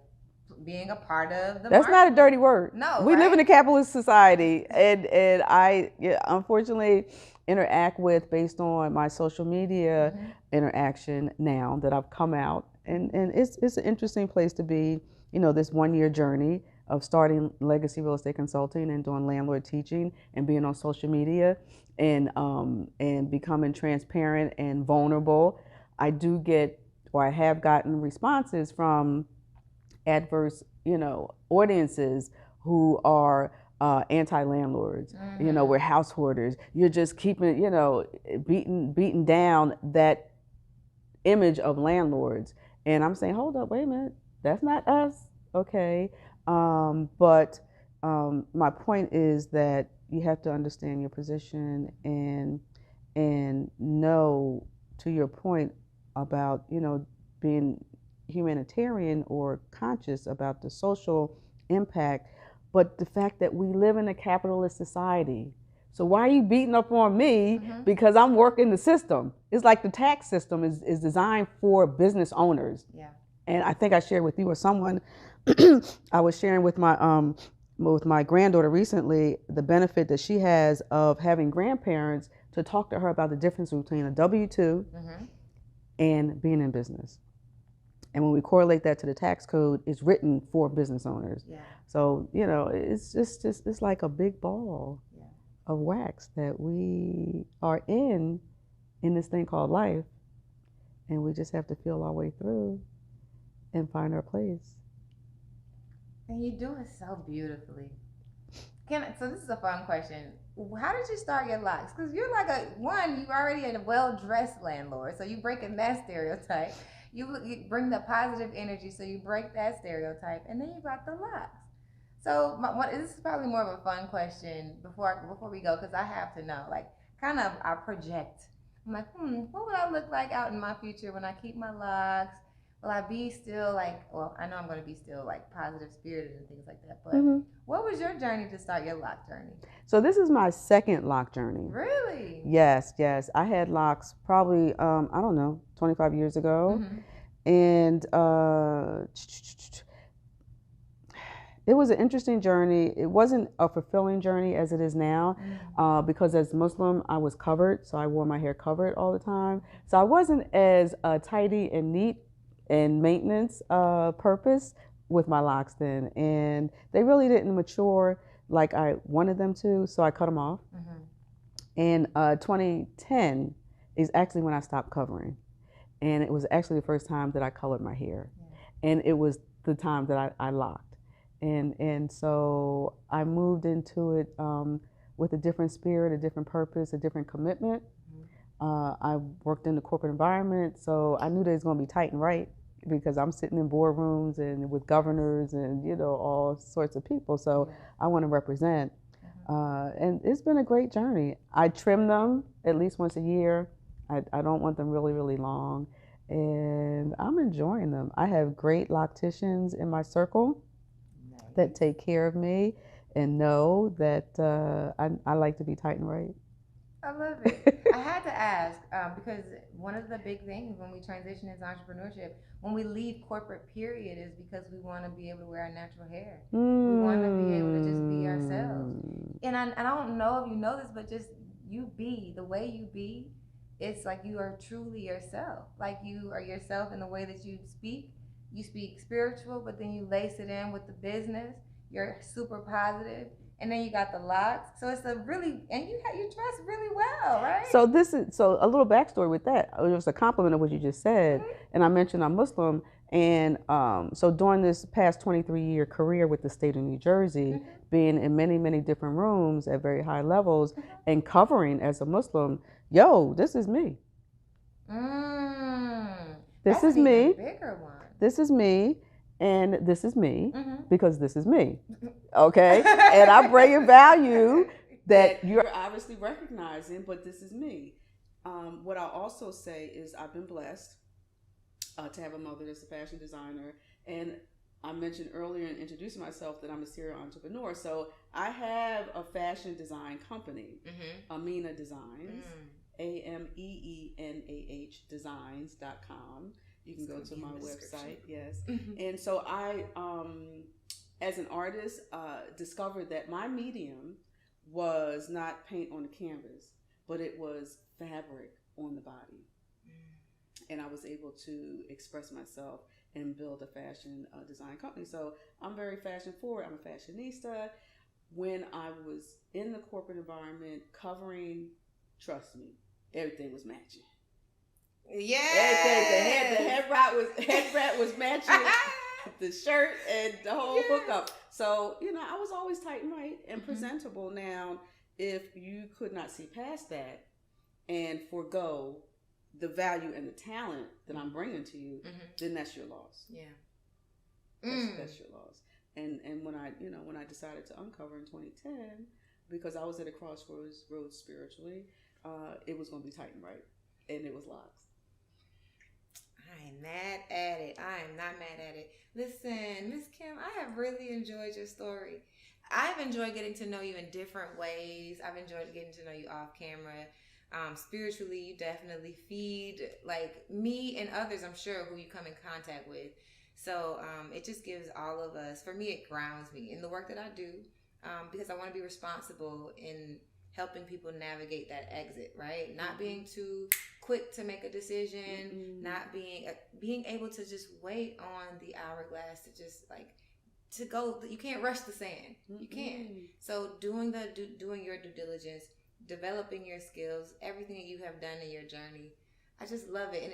being a part of the That's market. Not a dirty word. No, we live in a capitalist society, and I unfortunately interact with, based on my social media interaction now that I've come out, and it's an interesting place to be. This 1-year journey of starting Legacy Real Estate Consulting and doing landlord teaching and being on social media and becoming transparent and vulnerable. I do get, or I have gotten, responses from adverse, audiences who are anti-landlords. We're house hoarders. You're just keeping, beating down that image of landlords. And I'm saying, hold up, wait a minute, that's not us, okay? But my point is that you have to understand your position and know, to your point about, being humanitarian or conscious about the social impact, but the fact that we live in a capitalist society. So why are you beating up on me because I'm working the system? It's like the tax system is designed for business owners. Yeah. And I think I shared with you or someone, I was sharing with my granddaughter recently, the benefit that she has of having grandparents to talk to her about the difference between a W-2 and being in business. And when we correlate that to the tax code, it's written for business owners. Yeah. So, it's just it's like a big ball of wax that we are in this thing called life. And we just have to feel our way through and find our place. And you do it so beautifully. So this is a fun question. How did you start your locks? Because you're like you're already a well-dressed landlord, so you're breaking that stereotype. You bring the positive energy, so you break that stereotype, and then you got the locks. So this is probably more of a fun question before we go, because I have to know, like, kind of I project I'm like, what would I look like out in my future when I keep my locks? Will I be still like, well, I know I'm going to be still like positive spirited and things like that, but what was your journey to start your lock journey? So this is my second lock journey. Really? Yes. I had locks probably, I don't know, 25 years ago. And it was an interesting journey. It wasn't a fulfilling journey as it is now, because as Muslim, I was covered, so I wore my hair covered all the time. So I wasn't as tidy and neat and maintenance purpose with my locks then, and they really didn't mature like I wanted them to, so I cut them off. And 2010 is actually when I stopped covering, and it was actually the first time that I colored my hair, and it was the time that I locked. And so I moved into it with a different spirit, a different purpose, a different commitment. I worked in the corporate environment, so I knew that it was going to be tight and right because I'm sitting in boardrooms and with governors and all sorts of people. So I want to represent, and it's been a great journey. I trim them at least once a year. I don't want them really, really long, and I'm enjoying them. I have great locticians in my circle that take care of me and know that I like to be tight and right. I love it. I had to ask because one of the big things when we transition into entrepreneurship, when we leave corporate period, is because we want to be able to wear our natural hair. We want to be able to just be ourselves. And I don't know if you know this, but just you be the way you be. It's like you are truly yourself. Like you are yourself in the way that you speak. You speak spiritual, but then you lace it in with the business. You're super positive, and then you got the locks. So it's a really, and you dress really well, right? So a little backstory with that. It was a compliment of what you just said, and I mentioned I'm Muslim, and so during this past 23-year career with the state of New Jersey, being in many, many different rooms at very high levels, and covering as a Muslim, this is me. This is me. Bigger one. This is me, and this is me, because this is me. Okay? And I'm bringing value that you're obviously recognizing, but this is me. What I'll also say is I've been blessed to have a mother that's a fashion designer, and I mentioned earlier in introducing myself that I'm a serial entrepreneur. So I have a fashion design company, Amina Designs, AMEENAH Designs.com. You can go to my website, yes. And so I, as an artist, discovered that my medium was not paint on the canvas, but it was fabric on the body. And I was able to express myself and build a fashion design company. So I'm very fashion forward. I'm a fashionista. When I was in the corporate environment covering, trust me, everything was matching. Yeah, everything. The head wrap was matching the shirt and the whole hookup. So I was always tight and right and presentable. Now, if you could not see past that and forego the value and the talent that I'm bringing to you, then that's your loss. Yeah, that's your loss. And when I decided to uncover in 2010, because I was at a crossroads spiritually, it was going to be tight and right, and it was locks. I ain't mad at it. I am not mad at it. Listen, Miss Kim, I have really enjoyed your story. I've enjoyed getting to know you in different ways. I've enjoyed getting to know you off camera. Spiritually, you definitely feed like me and others, I'm sure, who you come in contact with. So it just gives all of us, for me, it grounds me in the work that I do, because I want to be responsible in helping people navigate that exit, right? Not being too quick to make a decision, not being able to just wait on the hourglass to just to go. You can't rush the sand. You can't. So doing your due diligence, developing your skills, everything that you have done in your journey, I just love it. And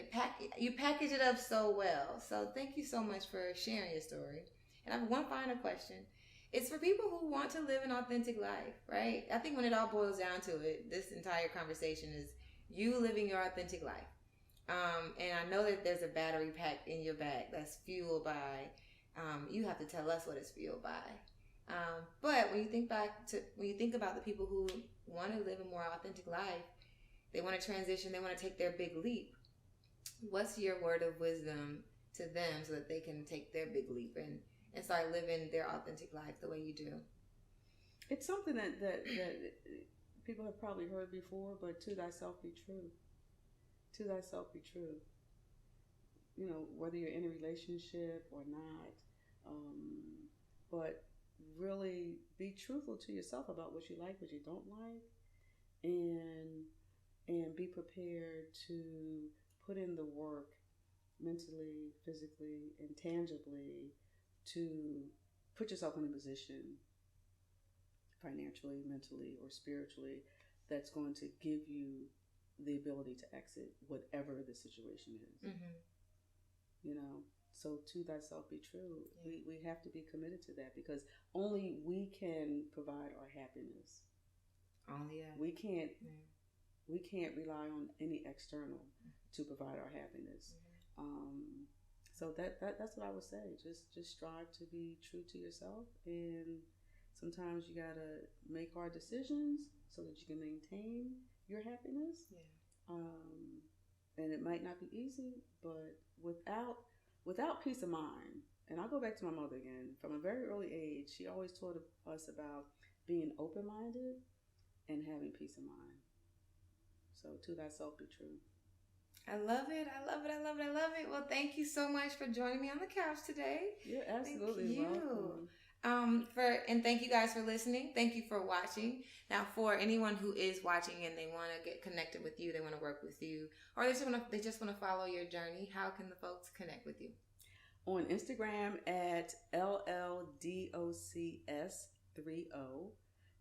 you package it up so well. So thank you so much for sharing your story. And I have one final question. It's for people who want to live an authentic life, right? I think when it all boils down to it, this entire conversation is you living your authentic life. And I know that there's a battery pack in your bag that's fueled by, you have to tell us what it's fueled by. But when you think about the people who want to live a more authentic life, they want to transition, they want to take their big leap. What's your word of wisdom to them so that they can take their big leap and start living their authentic life the way you do? It's something that people have probably heard before, but to thyself be true. To thyself be true. You know, whether you're in a relationship or not, but really be truthful to yourself about what you like, what you don't like, and be prepared to put in the work mentally, physically, and tangibly to put yourself in a position financially, mentally, or spiritually that's going to give you the ability to exit whatever the situation is. You know, so to thyself be true. Yeah. We have to be committed to that because only we can provide our happiness. Only us. We can't rely on any external to provide our happiness. So that's what I would say. Just strive to be true to yourself, and sometimes you gotta make hard decisions so that you can maintain your happiness. And it might not be easy, but without peace of mind, and I'll go back to my mother again. From a very early age, she always taught us about being open-minded and having peace of mind. So to thyself be true. I love it. I love it. I love it. I love it. Well, thank you so much for joining me on the couch today. You're absolutely welcome. And thank you guys for listening. Thank you for watching. Now, for anyone who is watching and they want to get connected with you, they want to work with you, or they just want to follow your journey, how can the folks connect with you? On Instagram at LLDOCS30.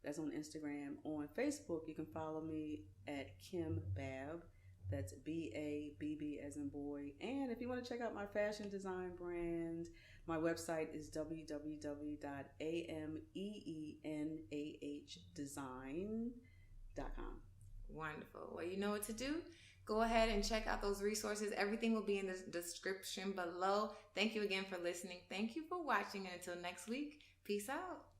That's on Instagram. On Facebook, you can follow me at Kim Babb. That's BABB as in boy. And if you want to check out my fashion design brand, my website is www.ameenahdesign.com. Wonderful. Well, you know what to do. Go ahead and check out those resources. Everything will be in the description below. Thank you again for listening. Thank you for watching. And until next week, peace out.